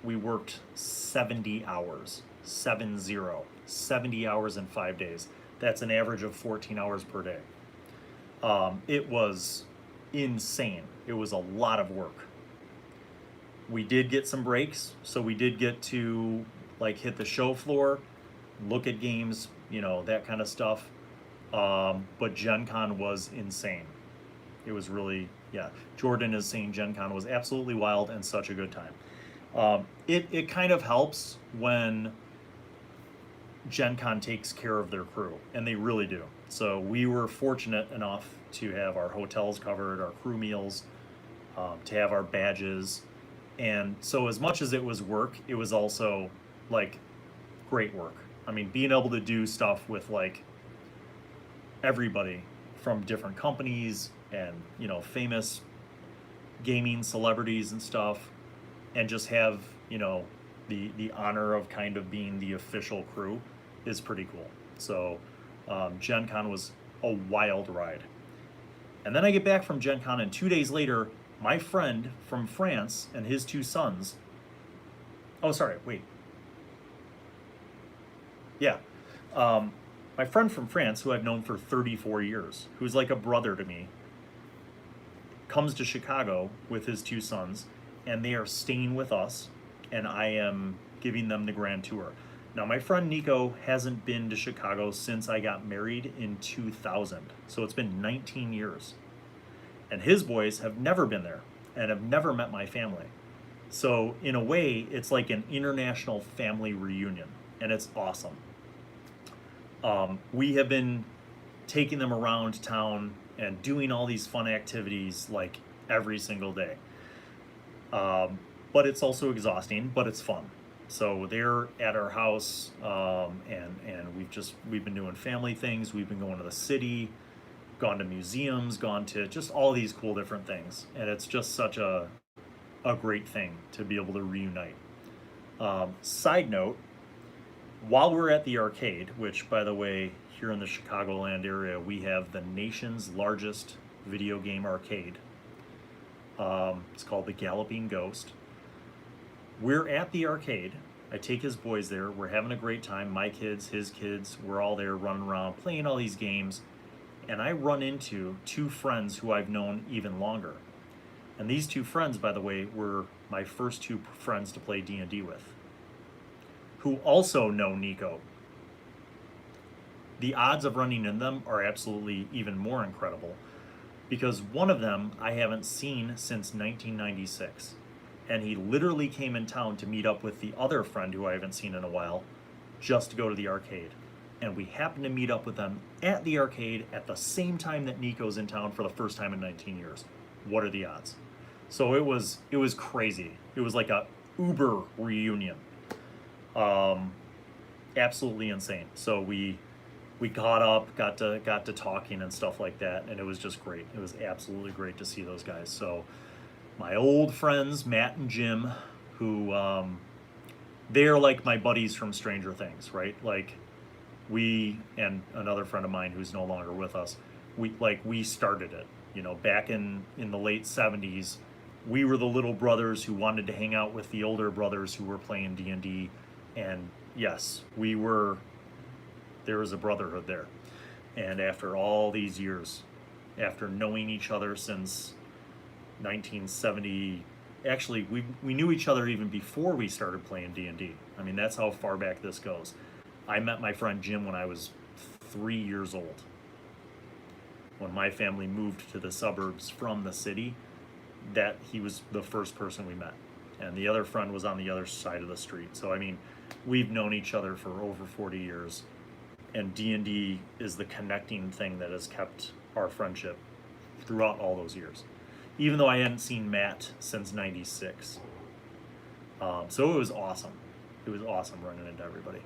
we worked 70 hours. 70 hours in 5 days. That's an average of 14 hours per day. It was insane. It was a lot of work. We did get some breaks, so we did get to like hit the show floor, look at games, you know, that kind of stuff. But Gen Con was insane. It was really, yeah. Jordan is saying Gen Con was absolutely wild and such a good time. It kind of helps when Gen Con takes care of their crew, and they really do. So we were fortunate enough to have our hotels covered, our crew meals, to have our badges. And so as much as it was work, it was also like great work. I mean, being able to do stuff with like everybody from different companies and, you know, famous gaming celebrities and stuff, and just have, you know, the honor of kind of being the official crew is pretty cool. So Gen Con was a wild ride. And then I get back from Gen Con, and 2 days later, my friend from France and his two sons. Oh, sorry, wait. Yeah. My friend from France, who I've known for 34 years, who's like a brother to me, comes to Chicago with his two sons, and they are staying with us, and I am giving them the grand tour. Now, my friend Nico hasn't been to Chicago since I got married in 2000, so it's been 19 years. And his boys have never been there and have never met my family. So, in a way, it's like an international family reunion, and it's awesome. We have been taking them around town and doing all these fun activities like every single day. But it's also exhausting, but it's fun. So they're at our house, and we've been doing family things. We've been going to the city, gone to museums, gone to just all these cool different things, and it's just such a great thing to be able to reunite. Side note, while we're at the arcade, which by the way, here in the Chicagoland area, we have the nation's largest video game arcade. It's called the Galloping Ghost. We're at the arcade. I take his boys there. We're having a great time. My kids, his kids, we're all there running around, playing all these games. And I run into two friends who I've known even longer. And these two friends, by the way, were my first two friends to play D&D with, who also know Nico. The odds of running into them are absolutely even more incredible, because one of them I haven't seen since 1996. And he literally came in town to meet up with the other friend who I haven't seen in a while, just to go to the arcade. And we happened to meet up with them at the arcade at the same time that Nico's in town for the first time in 19 years. What are the odds? So it was crazy. It was like a Uber reunion. Absolutely insane. So we got up, got to talking and stuff like that, and it was just great. It was absolutely great to see those guys. So my old friends, Matt and Jim, who they're like my buddies from Stranger Things, right? Like we and another friend of mine who's no longer with us, we started it, you know, back in the late 70s. We were the little brothers who wanted to hang out with the older brothers who were playing D&D, and yes, there was a brotherhood there. And after all these years, after knowing each other since 1970, actually we knew each other even before we started playing D&D. I mean, that's how far back this goes. I met my friend Jim when I was 3 years old. When my family moved to the suburbs from the city, that he was the first person we met. And the other friend was on the other side of the street. So I mean, we've known each other for over 40 years. And D&D is the connecting thing that has kept our friendship throughout all those years. Even though I hadn't seen Matt since 96. So it was awesome. It was awesome running into everybody.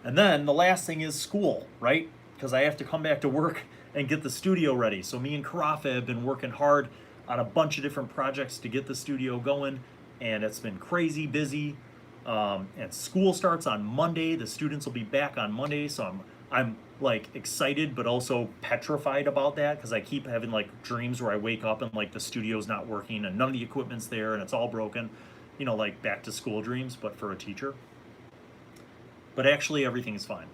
And then the last thing is school, right? Because I have to come back to work and get the studio ready. So me and Karafa have been working hard on a bunch of different projects to get the studio going. And it's been crazy busy. And school starts on Monday. The students will be back on Monday. So I'm like excited, but also petrified about that, because I keep having like dreams where I wake up and like the studio's not working and none of the equipment's there and it's all broken, you know, like back to school dreams, but for a teacher. But actually everything's fine,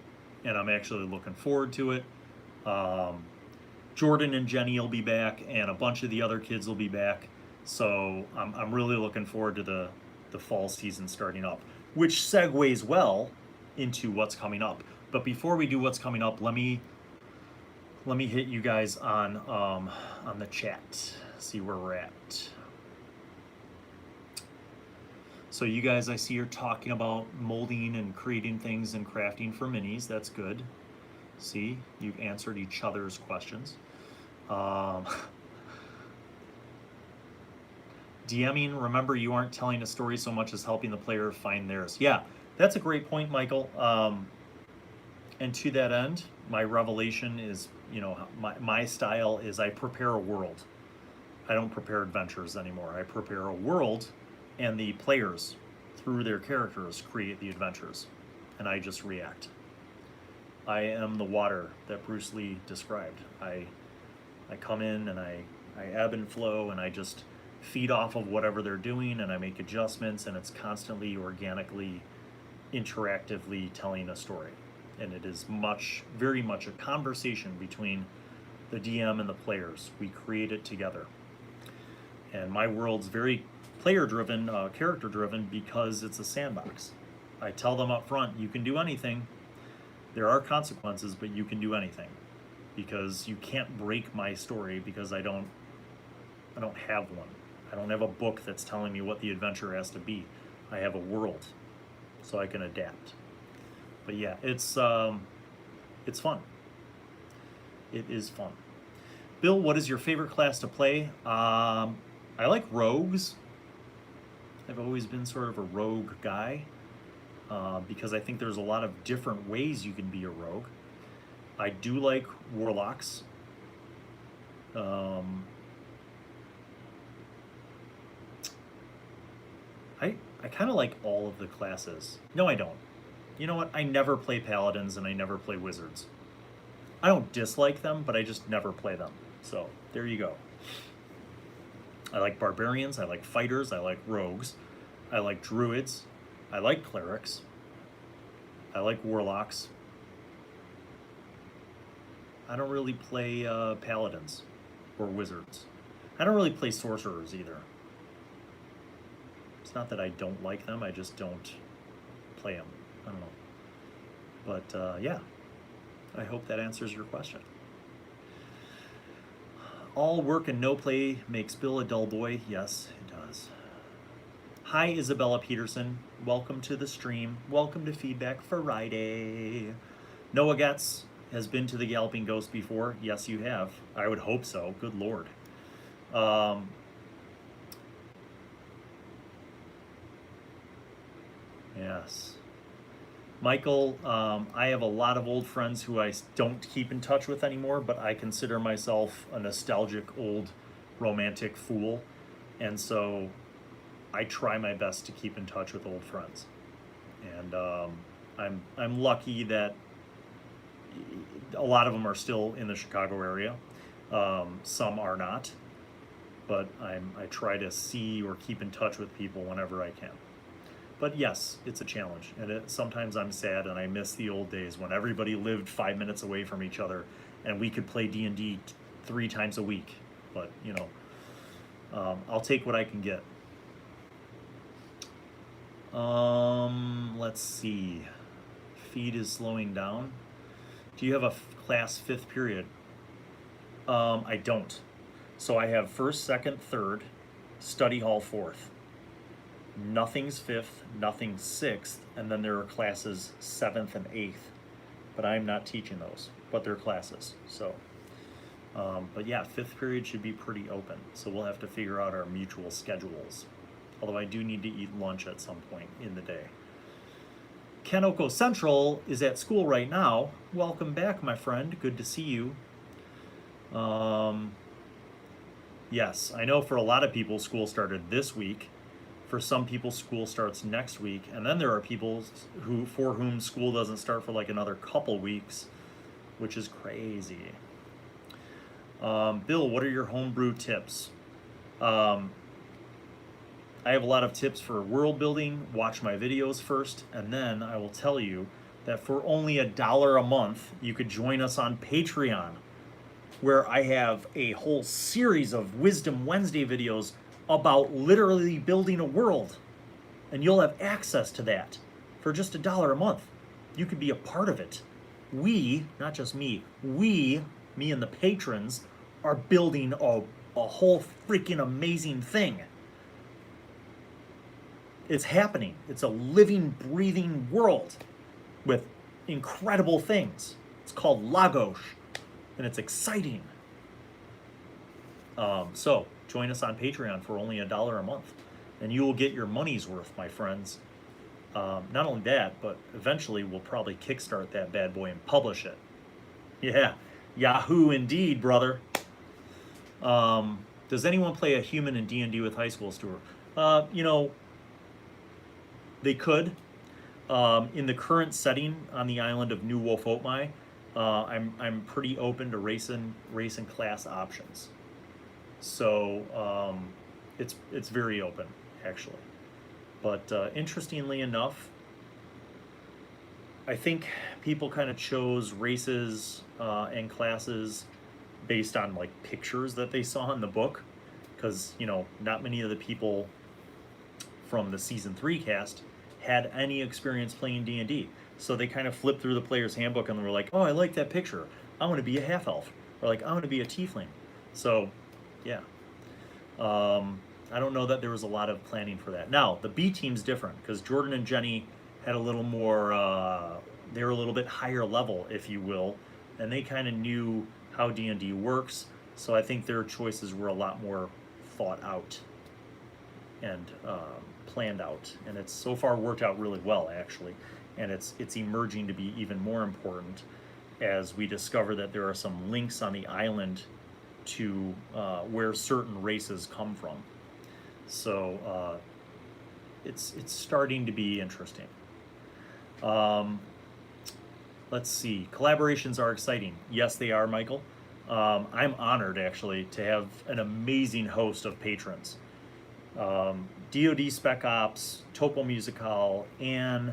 and I'm actually looking forward to it. Jordan and Jenny will be back, and a bunch of the other kids will be back. So I'm really looking forward to the fall season starting up, which segues well into what's coming up. But before we do what's coming up, let me hit you guys on the chat, see where we're at. So you guys, I see you're talking about molding and creating things and crafting for minis. That's good. See, you've answered each other's questions. DMing, remember, you aren't telling a story so much as helping the player find theirs. Yeah, that's a great point, Michael. And to that end, my revelation is, you know, my style is I prepare a world. I don't prepare adventures anymore. I prepare a world and the players, through their characters, create the adventures, and I just react. I am the water that Bruce Lee described. I come in and I ebb and flow, and I just feed off of whatever they're doing, and I make adjustments, and it's constantly, organically, interactively telling a story. And it is very much a conversation between the DM and the players. We create it together. And my world's very player-driven, character-driven, because it's a sandbox. I tell them up front, you can do anything. There are consequences, but you can do anything. Because you can't break my story, because I don't have one. I don't have a book that's telling me what the adventure has to be. I have a world, so I can adapt. But yeah, it's fun. It is fun. Bill, what is your favorite class to play? I like rogues. I've always been sort of a rogue guy, because I think there's a lot of different ways you can be a rogue. I do like warlocks. I kind of like all of the classes. No, I don't. You know what? I never play paladins and I never play wizards. I don't dislike them, but I just never play them. So there you go. I like barbarians, I like fighters, I like rogues, I like druids, I like clerics, I like warlocks. I don't really play paladins or wizards. I don't really play sorcerers either. It's not that I don't like them, I just don't play them. I don't know. But yeah, I hope that answers your question. All work and no play makes Bill a dull boy. Yes, it does. Hi, Isabella Peterson. Welcome to the stream. Welcome to Feedback Friday. Noah Getz has been to the Galloping Ghost before. Yes, you have. I would hope so. Good Lord. Yes. Michael, I have a lot of old friends who I don't keep in touch with anymore, but I consider myself a nostalgic old romantic fool. And so I try my best to keep in touch with old friends. And I'm lucky that a lot of them are still in the Chicago area. Some are not, but I try to see or keep in touch with people whenever I can. But yes, it's a challenge, and sometimes I'm sad and I miss the old days when everybody lived 5 minutes away from each other and we could play D&D 3 times a week. But, you know, I'll take what I can get. Let's see. Feed is slowing down. Do you have a class 5th period? I don't. So I have 1st, 2nd, 3rd, study hall 4th. Nothing's 5th, nothing's 6th, and then there are classes 7th and 8th. But I'm not teaching those, but they're classes. So, but yeah, 5th period should be pretty open. So we'll have to figure out our mutual schedules. Although I do need to eat lunch at some point in the day. Kanoko Central is at school right now. Welcome back, my friend. Good to see you. Yes, I know for a lot of people, school started this week. For some people, school starts next week, and then there are people for whom school doesn't start for like another couple weeks, which is crazy. Bill, what are your homebrew tips? I have a lot of tips for world building. Watch my videos first, and then I will tell you that for only $1 a month, you could join us on Patreon, where I have a whole series of Wisdom Wednesday videos about literally building a world, and you'll have access to that for just $1 a month. You could be a part of it. We, not just me, me and the patrons are building a whole freaking amazing thing. It's happening. It's a living, breathing world with incredible things. It's called Lagos, and it's exciting. So join us on Patreon for only $1 a month, and you will get your money's worth, my friends. Not only that, but eventually we'll probably kickstart that bad boy and publish it. Yeah, Yahoo indeed, brother. Does anyone play a human in D&D with high school, Stuart? You know, They could. In the current setting on the island of New Wolf Otmai, I'm pretty open to race and class options. So it's very open actually. But interestingly enough, I think people kind of chose races and classes based on like pictures that they saw in the book, because not many of the people from the season 3 cast had any experience playing D&D. So they kind of flipped through the player's handbook and were like, oh, I like that picture. I want to be a half elf, or like I want to be a tiefling. So yeah, I don't know that there was a lot of planning for that. Now the B team's different because Jordan and Jenny had a little more. They were a little bit higher level, if you will, and they kind of knew how D&D works. So I think their choices were a lot more thought out and planned out, and it's so far worked out really well actually. And it's emerging to be even more important as we discover that there are some links on the island to where certain races come from. So it's starting to be interesting. Let's see. Collaborations are exciting. Yes, they are, Michael. I'm honored actually to have an amazing host of patrons. DoD Spec Ops, Topo Musical, and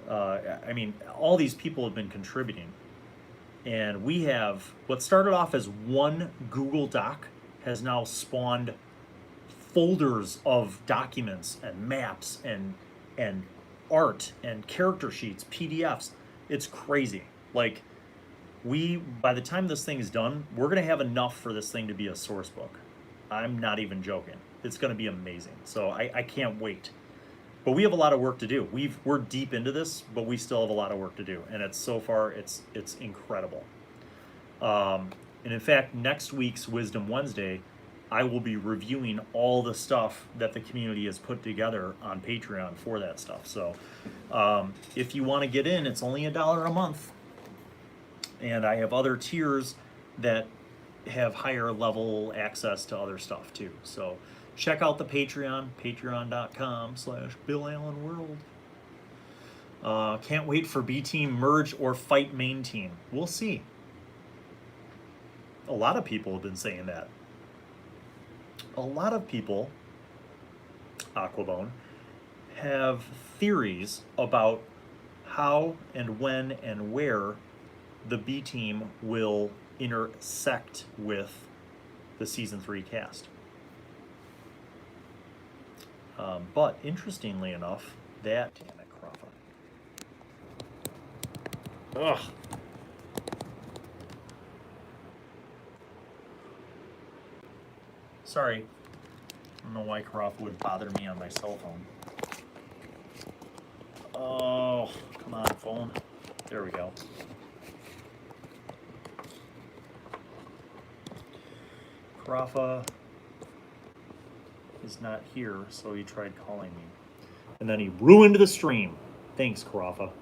I mean, all these people have been contributing. And we have, what started off as one Google Doc has now spawned folders of documents and maps and art and character sheets, PDFs. It's crazy. Like, by the time this thing is done, we're going to have enough for this thing to be a source book. I'm not even joking. It's going to be amazing. So I can't wait. But we have a lot of work to do. We're deep into this, but we still have a lot of work to do. And it's incredible. And in fact, next week's Wisdom Wednesday, I will be reviewing all the stuff that the community has put together on Patreon for that stuff. So if you want to get in, it's only $1 a month. And I have other tiers that have higher level access to other stuff too. So check out the Patreon, patreon.com/BillAllenWorld. Can't wait for B Team merge or fight main team. We'll see. A lot of people have been saying that. A lot of people, Aquabone, have theories about how and when and where the B Team will intersect with the season 3 cast. But interestingly enough, damn it, Crawford. Ugh. Sorry. I don't know why Crawford would bother me on my cell phone. Oh, come on, phone. There we go. Rafa is not here, so he tried calling me. And then he ruined the stream. Thanks, Karafa.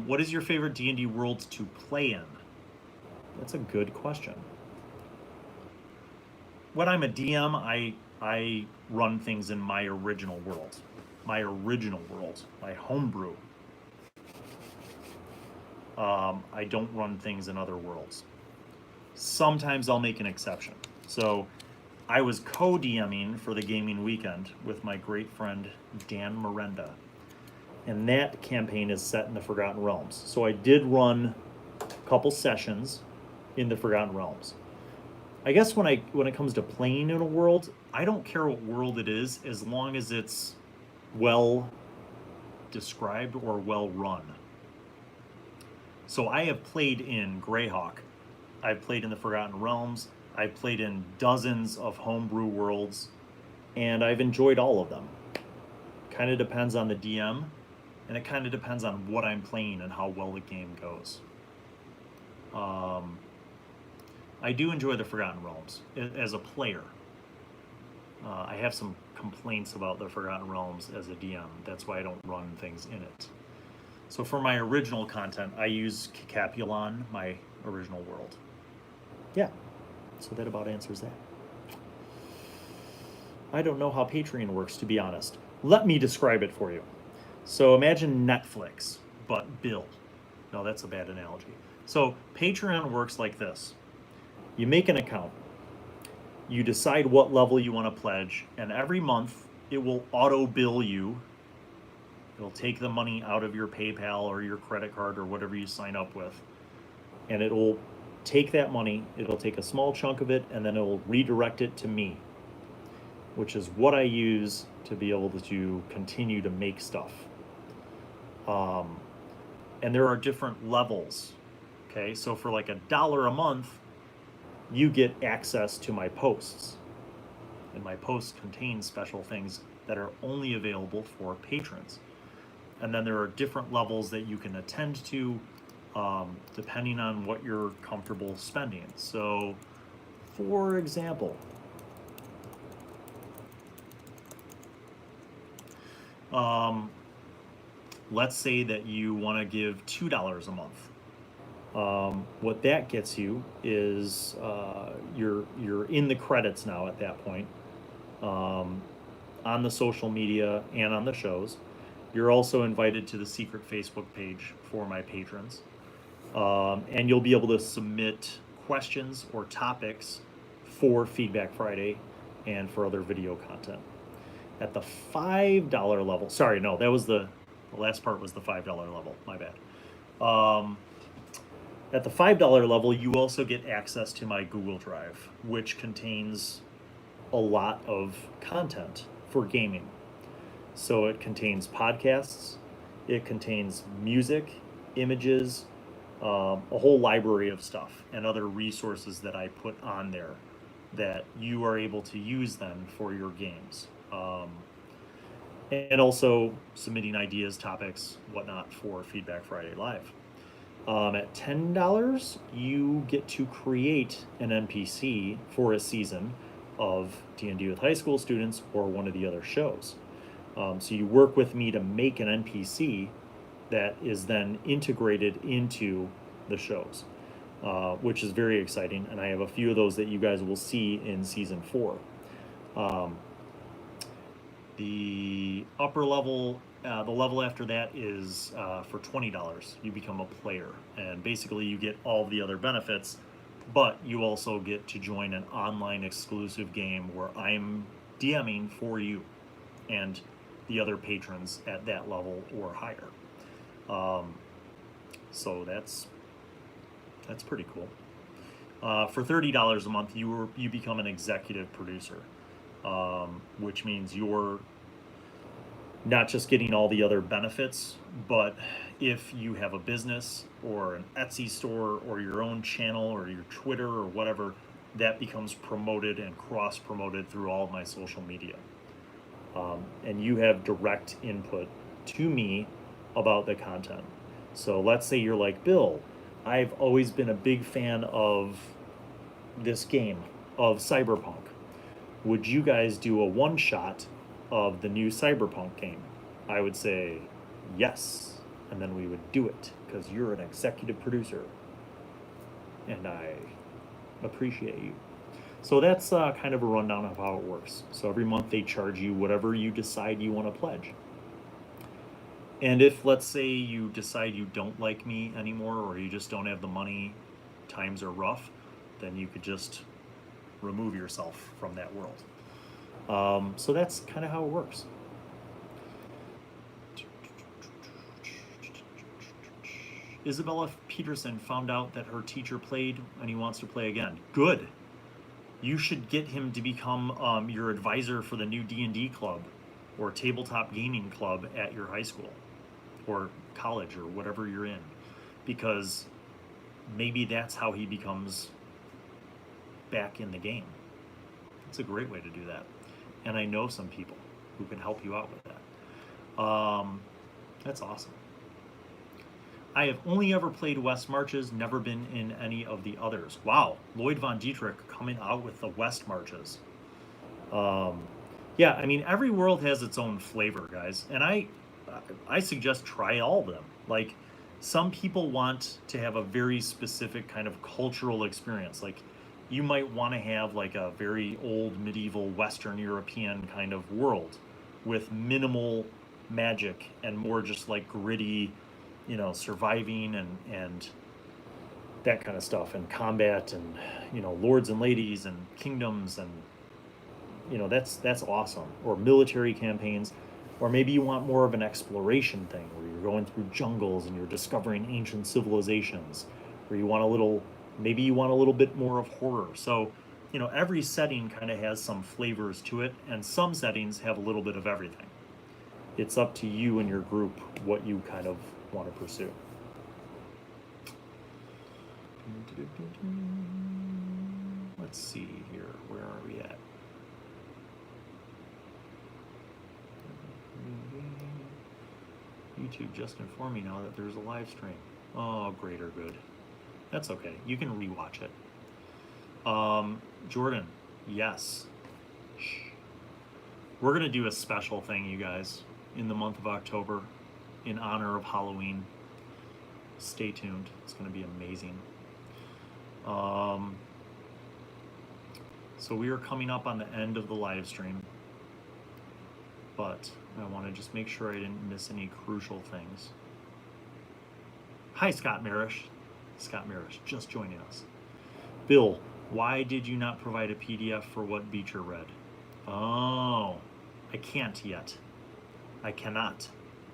What is your favorite D&D world to play in? That's a good question. When I'm a DM, I run things in my original world. My homebrew. I don't run things in other worlds. Sometimes I'll make an exception. So I was co-DMing for the gaming weekend with my great friend Dan Miranda. And that campaign is set in the Forgotten Realms. So I did run a couple sessions in the Forgotten Realms. I guess when it comes to playing in a world, I don't care what world it is as long as it's well described or well run. So I have played in Greyhawk. I've played in the Forgotten Realms. I've played in dozens of homebrew worlds, and I've enjoyed all of them. Kind of depends on the DM, and it kind of depends on what I'm playing and how well the game goes. I do enjoy the Forgotten Realms as a player. I have some complaints about the Forgotten Realms as a DM. That's why I don't run things in it. So for my original content, I use Capulon, my original world. Yeah, so that about answers that. I don't know how Patreon works, to be honest. Let me describe it for you. So imagine Netflix, but Bill. No, that's a bad analogy. So Patreon works like this. You make an account. You decide what level you want to pledge, and every month it will auto bill you. It'll take the money out of your PayPal or your credit card or whatever you sign up with, and it'll take that money, it'll take a small chunk of it, and then it'll redirect it to me, which is what I use to be able to continue to make stuff. And there are different levels. Okay, so for like $1 a month, you get access to my posts. And my posts contain special things that are only available for patrons. And then there are different levels that you can attend to depending on what you're comfortable spending. So, for example, let's say that you want to give $2 a month. What that gets you is you're in the credits now at that point, on the social media and on the shows. You're also invited to the secret Facebook page for my patrons, and you'll be able to submit questions or topics for Feedback Friday and for other video content. At the $5 level, sorry, no, that was the last part was the $5 level. My bad. At the $5 level, you also get access to my Google Drive, which contains a lot of content for gaming. So it contains podcasts, it contains music, images, a whole library of stuff and other resources that I put on there that you are able to use then for your games. And also submitting ideas, topics, whatnot for Feedback Friday Live. At $10, you get to create an NPC for a season of D&D with high school students or one of the other shows. So you work with me to make an NPC that is then integrated into the shows, which is very exciting. And I have a few of those that you guys will see in season 4. The upper level, the level after that is for $20. You become a player, and basically you get all the other benefits, but you also get to join an online exclusive game where I'm DMing for you and the other patrons at that level or higher. So that's pretty cool. For $30 a month, you become an executive producer, which means you're not just getting all the other benefits, but if you have a business or an Etsy store or your own channel or your Twitter or whatever, that becomes promoted and cross-promoted through all of my social media. And you have direct input to me about the content. So let's say you're like, Bill, I've always been a big fan of this game, of Cyberpunk. Would you guys do a one-shot of the new Cyberpunk game? I would say yes, and then we would do it because you're an executive producer and I appreciate you. So that's kind of a rundown of how it works. So every month they charge you whatever you decide you want to pledge. And if, let's say, you decide you don't like me anymore or you just don't have the money, times are rough, then you could just remove yourself from that world. So that's kind of how it works. Isabella Peterson found out that her teacher played and he wants to play again. Good. You should get him to become your advisor for the new D&D club or tabletop gaming club at your high school or college or whatever you're in, because maybe that's how he becomes back in the game. It's a great way to do that. And I know some people who can help you out with that. That's awesome. I have only ever played West Marches, never been in any of the others. Wow, Lloyd Von Dietrich coming out with the West Marches. Yeah, I mean, every world has its own flavor, guys. And I suggest try all of them. Like, some people want to have a very specific kind of cultural experience. Like, you might want to have like a very old medieval Western European kind of world. with minimal magic and more just like gritty, you know, surviving and that kind of stuff, and combat, and, you know, lords and ladies and kingdoms, and, you know, that's awesome. Or military campaigns, or maybe you want more of an exploration thing where you're going through jungles and you're discovering ancient civilizations, or you want maybe you want a little bit more of horror. So, you know, every setting kind of has some flavors to it, and some settings have a little bit of everything. It's up to you and your group what you kind of want to pursue. Let's see here. Where are we at? YouTube just informed me now that there's a live stream. Oh, great or good. That's okay. You can rewatch it. Jordan, yes. Shh. We're going to do a special thing, you guys, in the month of October in honor of Halloween. Stay tuned. It's going to be amazing. So we are coming up on the end of the live stream, but I want to just make sure I didn't miss any crucial things. Hi, Scott Marish. Scott Marish, just joining us. Bill, why did you not provide a PDF for what Beecher read? Oh, I can't yet. I cannot.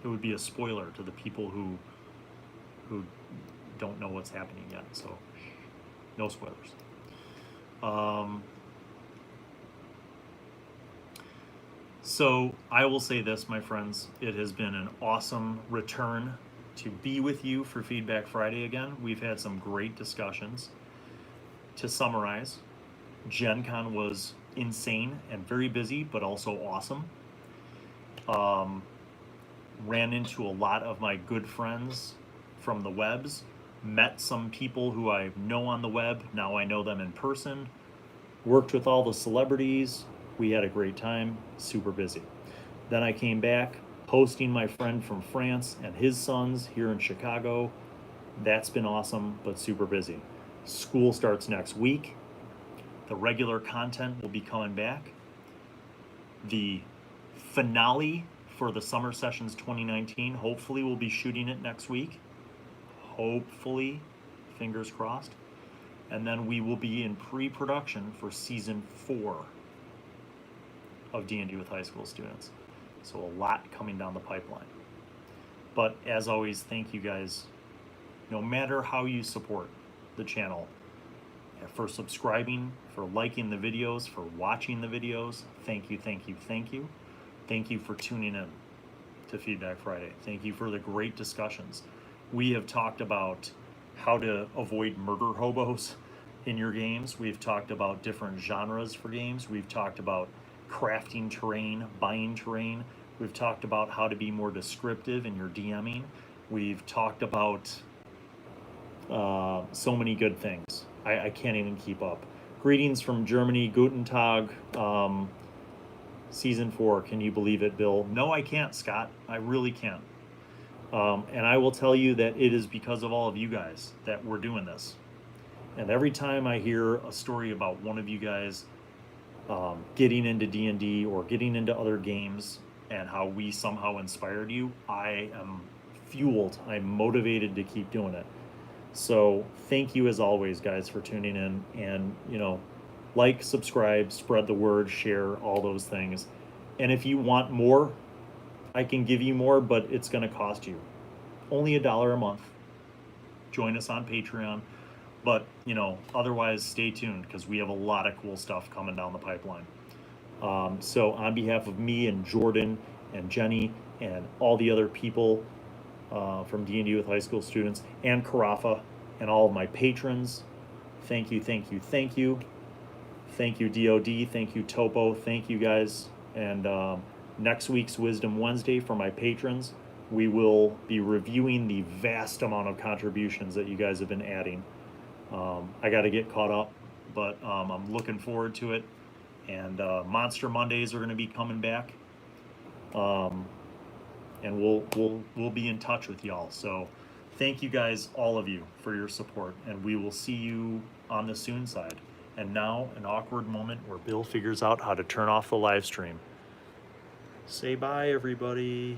It would be a spoiler to the people who don't know what's happening yet, so no spoilers. So I will say this, my friends, it has been an awesome return to be with you for Feedback Friday again. We've had some great discussions. To summarize, Gen Con was insane and very busy, but also awesome. Ran into a lot of my good friends from the webs, met some people who I know on the web, now I know them in person, worked with all the celebrities. We had a great time, super busy. Then I came back, hosting my friend from France and his sons here in Chicago. That's been awesome, but super busy. School starts next week. The regular content will be coming back. The finale for the Summer Sessions 2019, hopefully we'll be shooting it next week. Hopefully, fingers crossed. And then we will be in pre-production for season 4 of D&D with high school students. So a lot coming down the pipeline. But as always, thank you guys. No matter how you support the channel, for subscribing, for liking the videos, for watching the videos, thank you, thank you, thank you. Thank you for tuning in to Feedback Friday. Thank you for the great discussions. We have talked about how to avoid murder hobos in your games. We've talked about different genres for games. We've talked about crafting terrain, buying terrain. We've talked about how to be more descriptive in your DMing. We've talked about so many good things. I can't even keep up. Greetings from Germany, Guten Tag. Season 4, can you believe it, Bill? No, I can't, Scott. I really can't. And I will tell you that it is because of all of you guys that we're doing this. And every time I hear a story about one of you guys getting into D&D or getting into other games and how we somehow inspired you, I am fueled. I'm motivated to keep doing it. So thank you as always, guys, for tuning in, and, you know, like, subscribe, spread the word, share, all those things. And if you want more, I can give you more, but it's going to cost you only $1 a month. Join us on Patreon. But, you know, otherwise stay tuned, because we have a lot of cool stuff coming down the pipeline. So on behalf of me and Jordan and Jenny and all the other people from D&D with high school students and Carafa and all of my patrons, thank you, thank you, thank you. Thank you, DOD. Thank you, Topo. Thank you, guys. And next week's Wisdom Wednesday for my patrons, we will be reviewing the vast amount of contributions that you guys have been adding. I got to get caught up, but I'm looking forward to it. And Monster Mondays are going to be coming back. And we'll be in touch with y'all. So thank you guys, all of you, for your support, and we will see you on the soon side. And now, an awkward moment where Bill figures out how to turn off the live stream. Say bye, everybody.